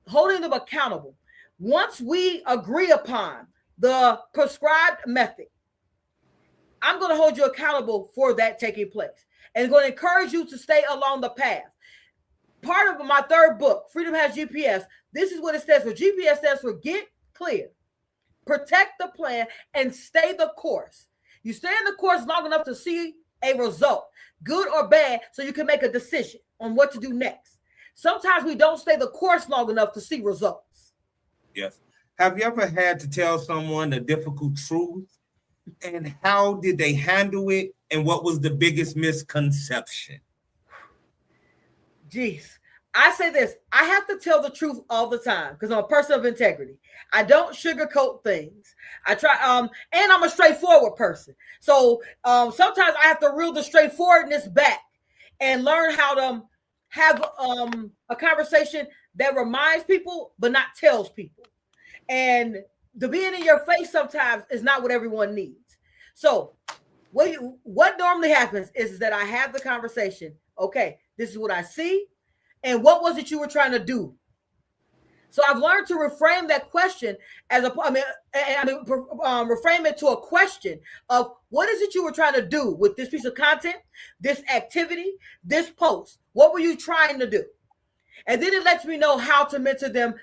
holding them accountable. Once we agree upon the prescribed method, I'm going to hold you accountable for that taking place and going to encourage you to stay along the path. Part of my third book, Freedom Has GPS, this is what it stands for. GPS stands for get clear, protect the plan, and stay the course. You stay in the course long enough to see a result, good or bad, so you can make a decision on what to do next. Sometimes we don't stay the course long enough to see results. Yes. Have you ever had to tell someone a difficult truth? And how did they handle it? And what was the biggest misconception? Jeez, I say this, I have to tell the truth all the time because I'm a person of integrity. I don't sugarcoat things. I try, and I'm a straightforward person. So sometimes I have to reel the straightforwardness back and learn how to have a conversation that reminds people, but not tells people. And the being in your face sometimes is not what everyone needs. So what normally happens is that I have the conversation. Okay, this is what I see. And what was it you were trying to do? So I've learned to reframe that question as reframe it to a question of what is it you were trying to do with this piece of content, this activity, this post? What were you trying to do? And then it lets me know how to mentor them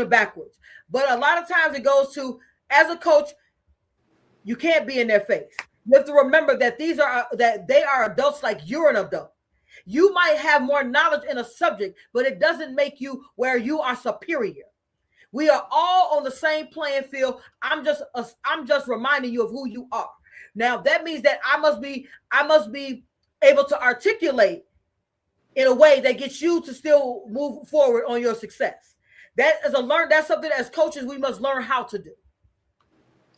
backwards. But a lot of times it goes to, as a coach, you can't be in their face. You have to remember that they are adults like you're an adult. You might have more knowledge in a subject, but it doesn't make you where you are superior. We are all on the same playing field. I'm just reminding you of who you are. Now that means that I must be able to articulate in a way that gets you to still move forward on your success. That's something as coaches we must learn how to do.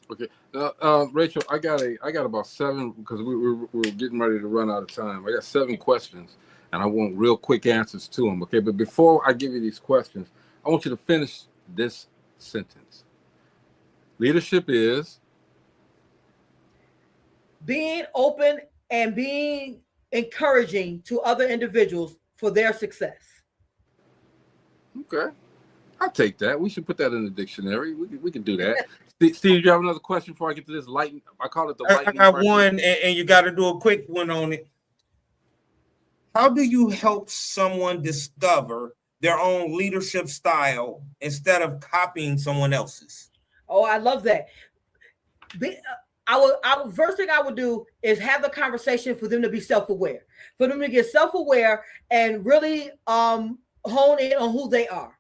Okay, Rachel, I got about 7 because we're getting ready to run out of time. I got 7 questions, and I want real quick answers to them. Okay, but before I give you these questions, I want you to finish this sentence. Leadership is being open and being encouraging to other individuals for their success. Okay, I'll take that. We should put that in the dictionary. We can do that. Steve, you have another question before I get to this lightning? I call it the lightning. I got one, and you got to do a quick one on it. How do you help someone discover their own leadership style instead of copying someone else's? Oh, I love that. First thing I would do is have the conversation for them to be self-aware, for them to get self-aware and really hone in on who they are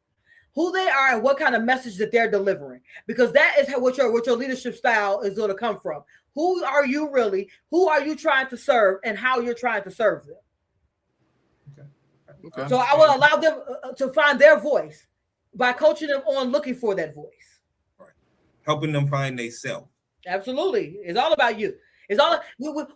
and what kind of message that they're delivering, because that is what your leadership style is going to come from. Who are you really? Who are you trying to serve, and how you're trying to serve them? Okay. So I will allow them to find their voice by coaching them on looking for that voice. Right. Helping them find themselves. Absolutely. It's all about you. It's all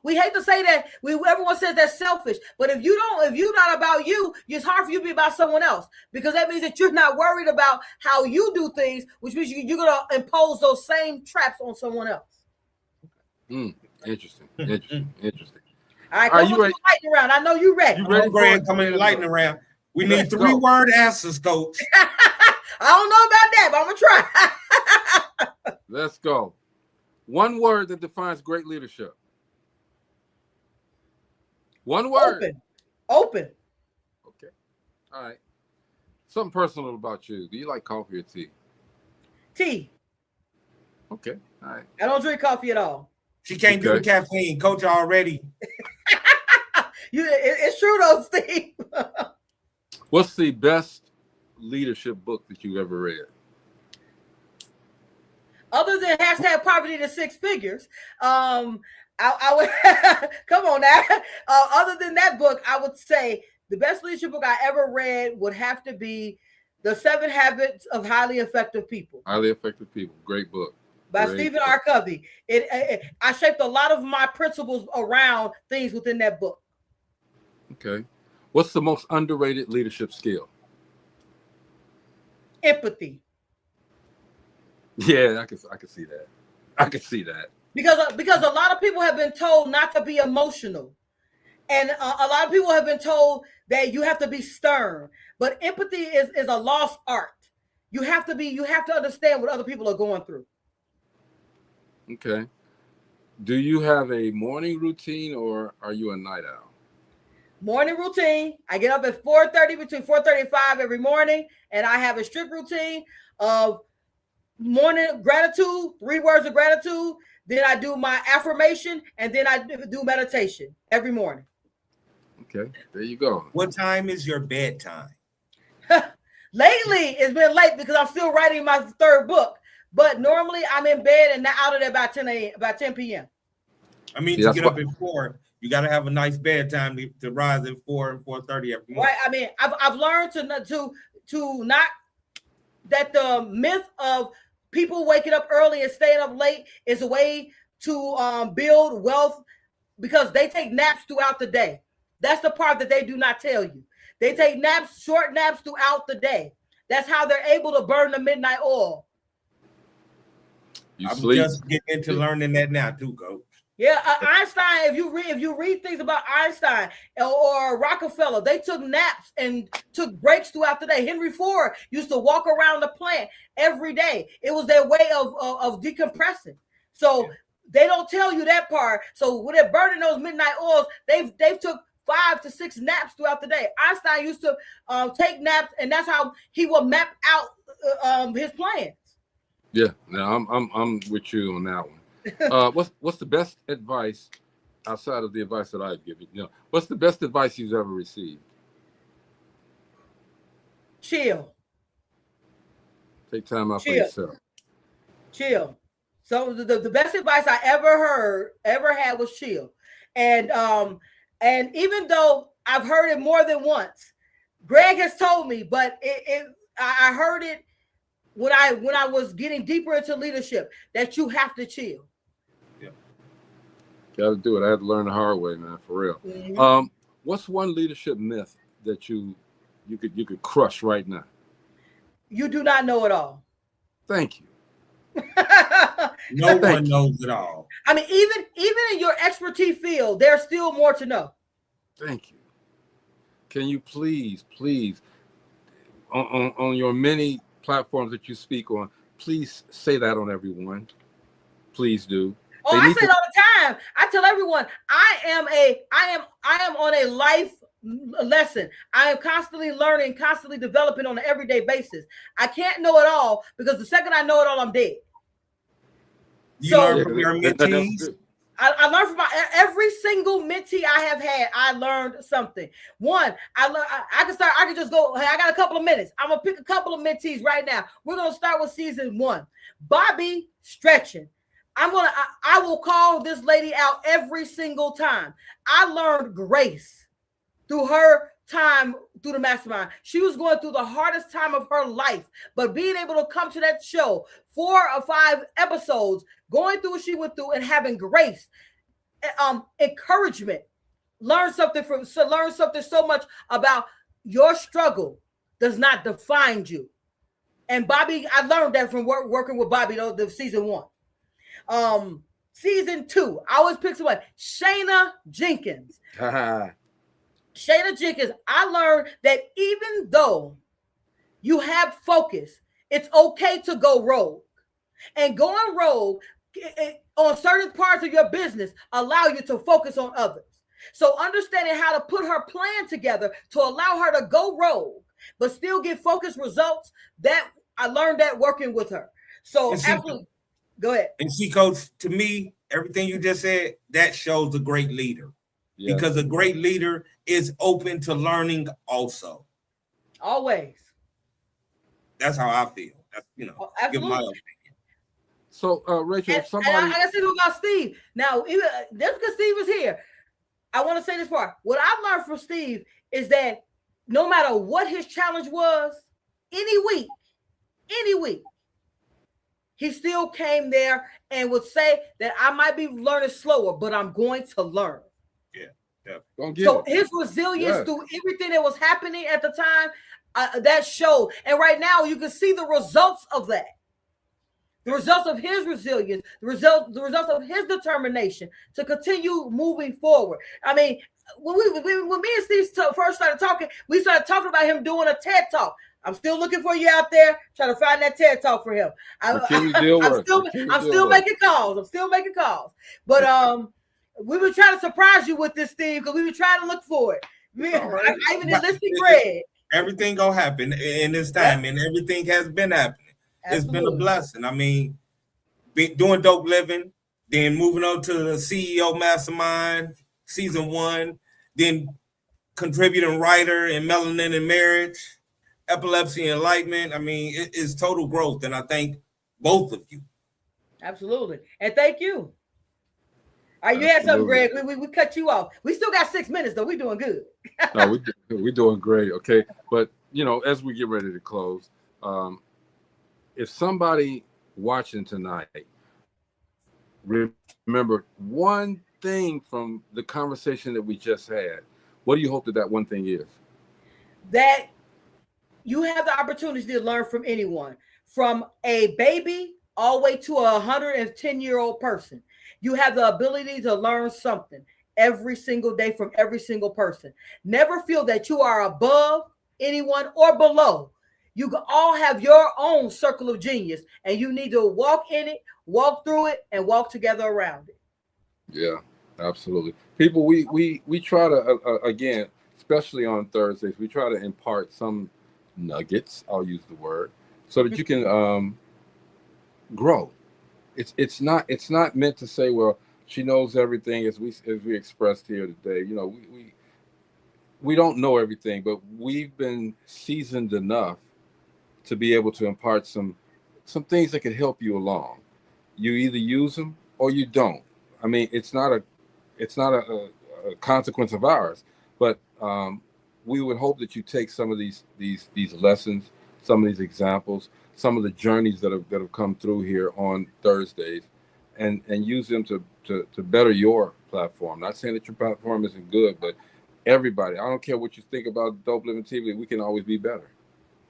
we hate to say that. Everyone says that's selfish, but if you're not about you, it's hard for you to be about someone else, because that means that you're not worried about how you do things, which means you're going to impose those same traps on someone else. Interesting. All right, come on, lightning round. I know you're ready. You ready, Greg? Come in lightning round. We need 3-word answers, coach. I don't know about that, but I'm gonna try. Let's go. One word that defines great leadership. One word. Open. Okay. All right. Something personal about you. Do you like coffee or tea? Tea. Okay. All right. I don't drink coffee at all. She can't do the caffeine. Coach already. It's true though, Steve. What's the best leadership book that you've ever read? Other than #poverty to 6 figures, I would come on now. Other than that book, I would say the best leadership book I ever read would have to be The 7 Habits of Highly Effective People. Highly Effective People. Great book. By Stephen R. Covey. I shaped a lot of my principles around things within that book. Okay. What's the most underrated leadership skill? Empathy. Yeah, I can see that. I can see that. Because a lot of people have been told not to be emotional. And a lot of people have been told that you have to be stern. But empathy is a lost art. You have to understand what other people are going through. Okay. Do you have a morning routine or are you a night owl? Morning routine. I get up at 4:30, between 4:30 and 5 every morning, and I have a strict routine of morning gratitude, 3 words of gratitude. Then I do my affirmation, and then I do meditation every morning. Okay, there you go. What time is your bedtime? Lately, it's been late because I'm still writing my 3rd book. But normally, I'm in bed and out of there about 10 p.m. I mean, to get up at 4. You got to have a nice bedtime to rise at 4 and 4:30 every morning. Right. I mean, I've learned to not that the myth of people waking up early and staying up late is a way to build wealth, because they take naps throughout the day. That's the part that they do not tell you. They take naps, short naps throughout the day. That's how they're able to burn the midnight oil. I'm just getting into learning that now too, Coach. Yeah, Einstein. If you read things about Einstein or Rockefeller, they took naps and took breaks throughout the day. Henry Ford used to walk around the plant every day. It was their way of decompressing. So they don't tell you that part. So when they're burning those midnight oils, they've took 5 to 6 naps throughout the day. Einstein used to take naps, and that's how he would map out his plans. Yeah, no, I'm with you on that one. What's the best advice outside of the advice that I've given? You know, what's the best advice you've ever received? Chill. Take time out for yourself. Chill. So the best advice I ever had was chill. And even though I've heard it more than once, Greg has told me, but I heard it when I was getting deeper into leadership, that you have to chill. Yeah. Got to do it. I had to learn the hard way, man, for real. Mm-hmm. What's one leadership myth that you could crush right now? You do not know it all. Thank you. No one knows it all. I mean, even in your expertise field, there's still more to know. Thank you. Can you please, on your many platforms that you speak on, please say that on everyone. Please do. Oh, I say it all the time. I tell everyone, I am on a life lesson. I am constantly learning, constantly developing on an everyday basis. I can't know it all, because the second I know it all, I'm dead. You learn from your mentees. I learned from every single mentee I have had. I learned something. One, I can just go. Hey, I got a couple of minutes. I'm gonna pick a couple of mentees right now. We're gonna start with season 1. Bobby Stretching. I will call this lady out every single time. I learned grace through her time through the mastermind. She was going through the hardest time of her life, but being able to come to that show, 4 or 5 episodes, going through what she went through and having grace, encouragement, learn something so much about your struggle does not define you. And Bobby, I learned that from working with Bobby, the season 1. Season 2, I always pick someone. Shayna Jenkins. Shayna Jenkins, I learned that even though you have focus, it's okay to go rogue. And going rogue on certain parts of your business allow you to focus on others. So understanding how to put her plan together to allow her to go rogue, but still get focused results, that I learned that working with her. So absolutely. Go ahead. And see, Coach, to me, everything you just said, that shows a great leader. Yes. Because a great leader is open to learning also. Always. That's how I feel. That's, give my opinion. So, Rachel, if somebody... And I got to say about Steve. Now, even just because Steve is here, I want to say this part. What I learned from Steve is that no matter what his challenge was, any week, he still came there and would say that I might be learning slower, but I'm going to learn. So his resilience through everything that was happening at the time, that showed. And right now you can see the results of that. The results of his resilience, the results of his determination to continue moving forward. I mean, when me and Steve first started talking, we started talking about him doing a TED Talk. I'm still looking for you out there, trying to find that TED Talk for him. I'm still making calls. But we were trying to surprise you with this, Steve, because we were trying to look for it. I even enlisted Greg. Everything gonna happen in this time, and everything has been happening. Absolutely. It's been a blessing. I mean, doing Dope Living, then moving on to the CEO Mastermind, season 1, then contributing writer in Melanin and Marriage, Epilepsy and Enlightenment. I mean, it's total growth, and I thank both of you. Absolutely, and thank you. All right, you had something, Greg. We cut you off. We still got 6 minutes, though. We're doing good. No, we're doing great. Okay. But, as we get ready to close, if somebody watching tonight, remember one thing from the conversation that we just had, what do you hope that one thing is? That you have the opportunity to learn from anyone, from a baby all the way to a 110-year-old person. You have the ability to learn something every single day from every single person. Never feel that you are above anyone or below. You can all have your own circle of genius, and you need to walk in it, walk through it, and walk together around it. Yeah, absolutely. People, we try to, again, especially on Thursdays, we try to impart some nuggets, I'll use the word, so that you can grow. It's not meant to say, well, she knows everything, as we expressed here today. We don't know everything, but we've been seasoned enough to be able to impart some things that could help you along. You either use them or you don't. I mean, it's not a consequence of ours, but we would hope that you take some of these lessons, some of these examples, some of the journeys that have come through here on Thursdays, and use them to better your platform. Not saying that your platform isn't good, but everybody, I don't care what you think about Dope Living TV, we can always be better.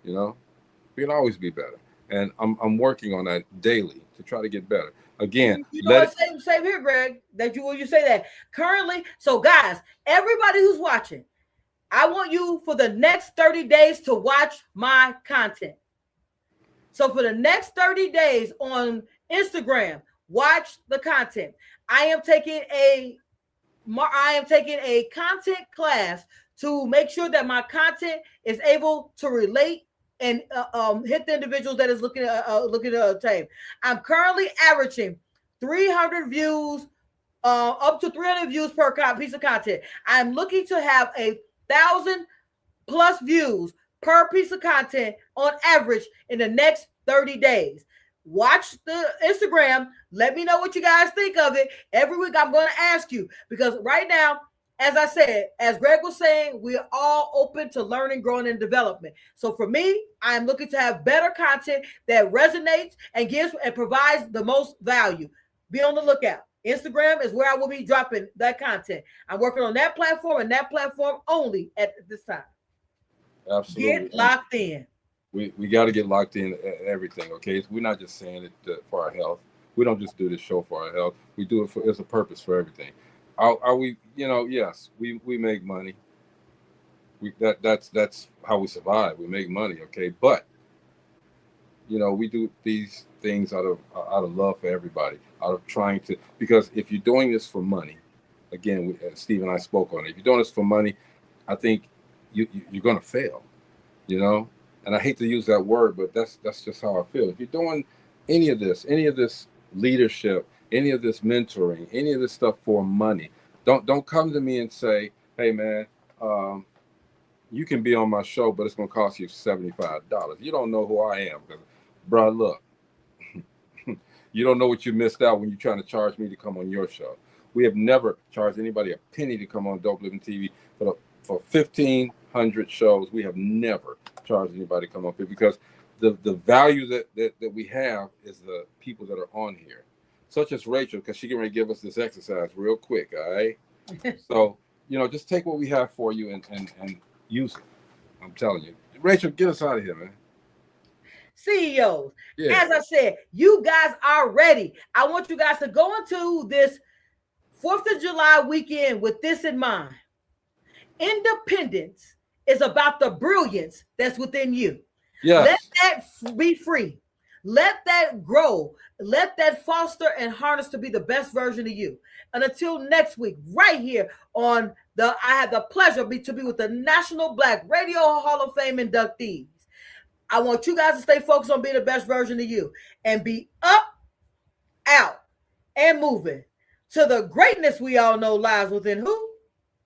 We can always be better. And I'm working on that daily to try to get better. Again, same here, Greg, that you say that. Currently, so guys, everybody who's watching, I want you for the next 30 days to watch my content. So for the next 30 days on Instagram, watch the content. I am taking a content class to make sure that my content is able to relate and hit the individuals that is looking to obtain. I'm currently averaging 300 views, up to 300 views per piece of content. I'm looking to have 1,000 plus views per piece of content on average in the next 30 days. Watch the Instagram. Let me know what you guys think of it. Every week I'm going to ask you, because right now, as I said, as Greg was saying, we're all open to learning, growing, and development. So for me, I'm looking to have better content that resonates and gives and provides the most value. Be on the lookout. Instagram is where I will be dropping that content. I'm working on that platform and that platform only at this time. Absolutely. Get locked in. We got to get locked in at everything, okay? We're not just saying it for our health. We don't just do this show for our health. We do it it's a purpose for everything. Are we, yes, we make money. That's how we survive. We make money, okay? But, we do these things out of love for everybody, out of trying to, because if you're doing this for money, again, Steve and I spoke on it. If you're doing this for money, I think you're going to fail, And I hate to use that word, but that's just how I feel. If you're doing any of this leadership, any of this mentoring, any of this stuff for money, don't come to me and say, hey man, you can be on my show, but it's gonna cost you $75. You don't know who I am, bro. Look, you don't know what you missed out when you're trying to charge me to come on your show. We have never charged anybody a penny to come on Dope Living TV for 1,500 shows. We have never charged anybody to come up here, because the value that we have is the people that are on here, such as Rachel, because she can ready to give us this exercise real quick. All right. So, just take what we have for you and use it. I'm telling you. Rachel, get us out of here, man. CEOs, as I said, you guys are ready. I want you guys to go into this 4th of July weekend with this in mind. Independence is about the brilliance that's within you. Yes. Let that be free. Let that grow. Let that foster and harness to be the best version of you. And until next week, right here on I have the pleasure to be with the National Black Radio Hall of Fame inductees. I want you guys to stay focused on being the best version of you and be up, out, and moving to the greatness we all know lies within who?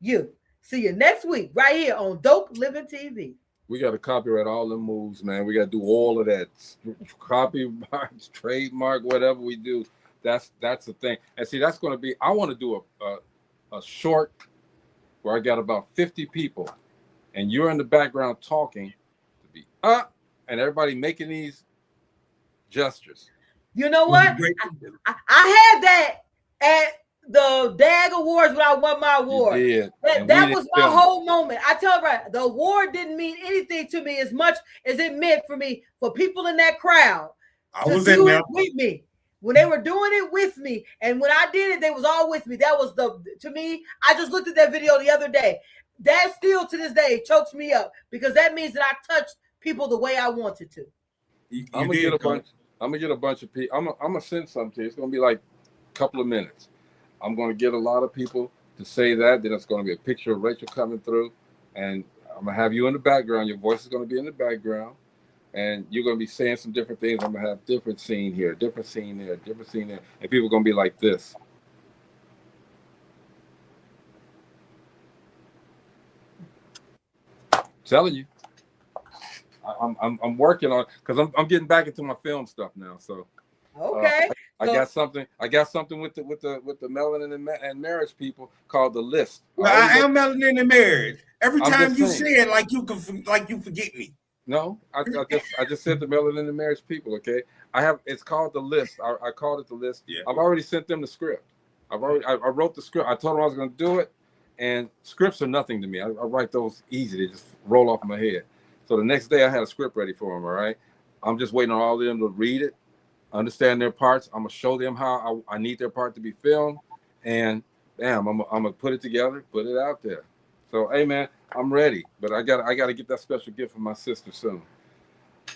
You. See you next week right here on Dope Living TV. We got to copyright all them moves, man. We got to do all of that. Copyright, trademark, whatever we do. That's the thing. And see, that's going to be. I want to do a short where I got about 50 people, and you're in the background talking to be and everybody making these gestures. You know what? I had that at the DAG Awards when I won my award. That was my whole moment. I tell you, right, the award didn't mean anything to me as much as it meant for me, for people in that crowd to do it with me. When they were doing it with me, and when I did it, they was all with me. That was to me, I just looked at that video the other day. That still to this day chokes me up, because that means that I touched people the way I wanted to. I'm gonna get a bunch of people. I'm gonna send something to you. It's gonna be like a couple of minutes. I'm gonna get a lot of people to say that. Then it's gonna be a picture of Rachel coming through, and I'm gonna have you in the background. Your voice is gonna be in the background, and you're gonna be saying some different things. I'm gonna have different scene here, different scene there, different scene there, and people are gonna be like this. I'm telling you. I'm working on, because I'm getting back into my film stuff now. So okay, I got something with the melanin and marriage people called The List. Well, I am melanin and marriage. Every time you say it, like you forget me. No, I just said the melanin and marriage people. Okay, it's called The List. I called it The List. Yeah. I've already sent them the script. I wrote the script. I told them I was going to do it, and scripts are nothing to me. I write those easy. They just roll off my head. So the next day I had a script ready for them, all right? I'm just waiting on all of them to read it, understand their parts. I'm going to show them how I need their part to be filmed, and bam, I'm going to put it together, put it out there. So, hey, man, I'm ready, but I got to get that special gift from my sister soon.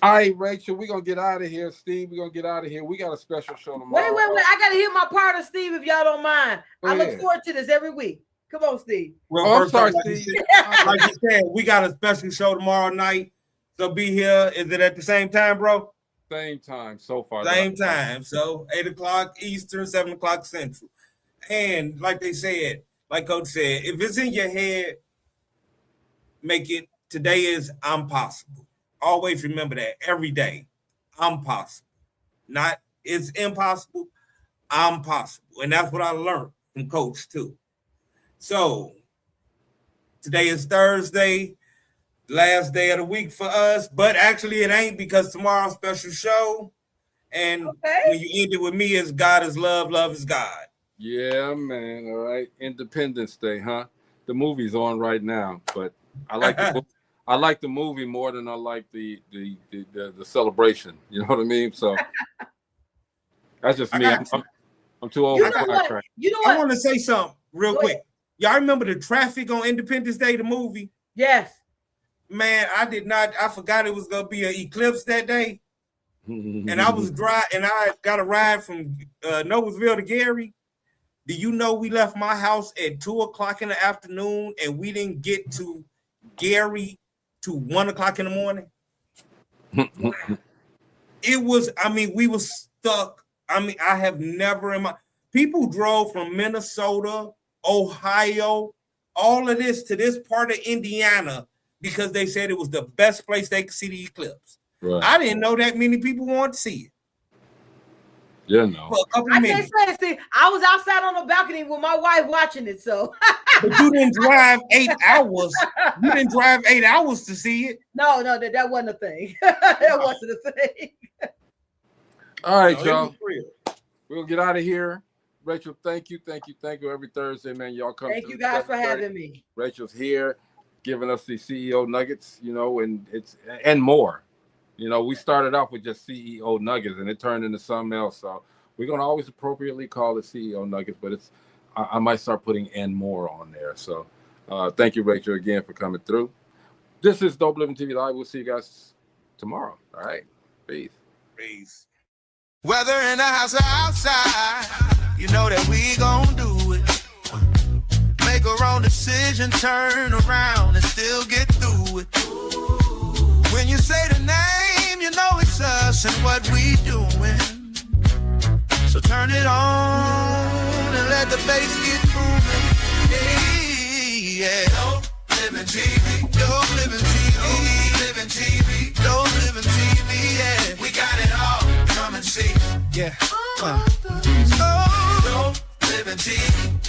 All right, Rachel, we're going to get out of here. Steve, we're going to get out of here. We got a special show tomorrow. Wait. I got to hear my part of Steve, if y'all don't mind. I look forward to this every week. Come on, Steve. Well, I'm sorry, Steve. Like you said, we got a special show tomorrow night. So be here. Is it at the same time, bro? Same time so far. Same time. So 8 o'clock Eastern, 7 o'clock Central. And like they said, like Coach said, if it's in your head, make it. Today is I'm possible. Always remember that every day. I'm possible. Not it's impossible. I'm possible. And that's what I learned from Coach too. So today is Thursday, last day of the week for us, but actually it ain't, because tomorrow's special show. And when you end it with me, is God is love, love is God. Yeah, man. All right. Independence Day, huh? The movie's on right now, but I like the movie more than I like the celebration. You know what I mean? So that's just me. I'm too old. You know what? I want to say something real quick. Y'all remember the traffic on Independence Day, the movie? Yes. Man, I forgot it was going to be an eclipse that day. And I was and I got a ride from Noblesville to Gary. Do you know we left my house at 2 o'clock in the afternoon and we didn't get to Gary to 1 o'clock in the morning? It was, we were stuck. I have never people drove from Minnesota, Ohio, all of this to this part of Indiana because they said it was the best place they could see the eclipse. Right. I didn't know that many people wanted to see it. Yeah, no. I can't say it. See, I was outside on the balcony with my wife watching it, so. But you didn't drive 8 hours. You didn't drive 8 hours to see it. No, that wasn't a thing. That wasn't a thing. All right, y'all. We'll get out of here. Rachel, thank you every Thursday, man. Y'all come. Thank you guys for having me. Rachel's here, giving us the CEO nuggets, and more. We started off with just CEO nuggets, and it turned into something else. So we're gonna always appropriately call it CEO nuggets, but I might start putting and more on there. So thank you, Rachel, again for coming through. This is Dope Living TV Live. We'll see you guys tomorrow. All right, peace. Whether in the house or outside, you know that we gon' do it. Make a wrong decision, turn around and still get through it. When you say the name, you know it's us and what we doing. So turn it on and let the bass get moving. Yeah. Dope Living TV, Dope Living TV, Dope Living TV, Dope Living TV. Yeah, we got it all. Come and see. Yeah. Oh, Dope Living TV.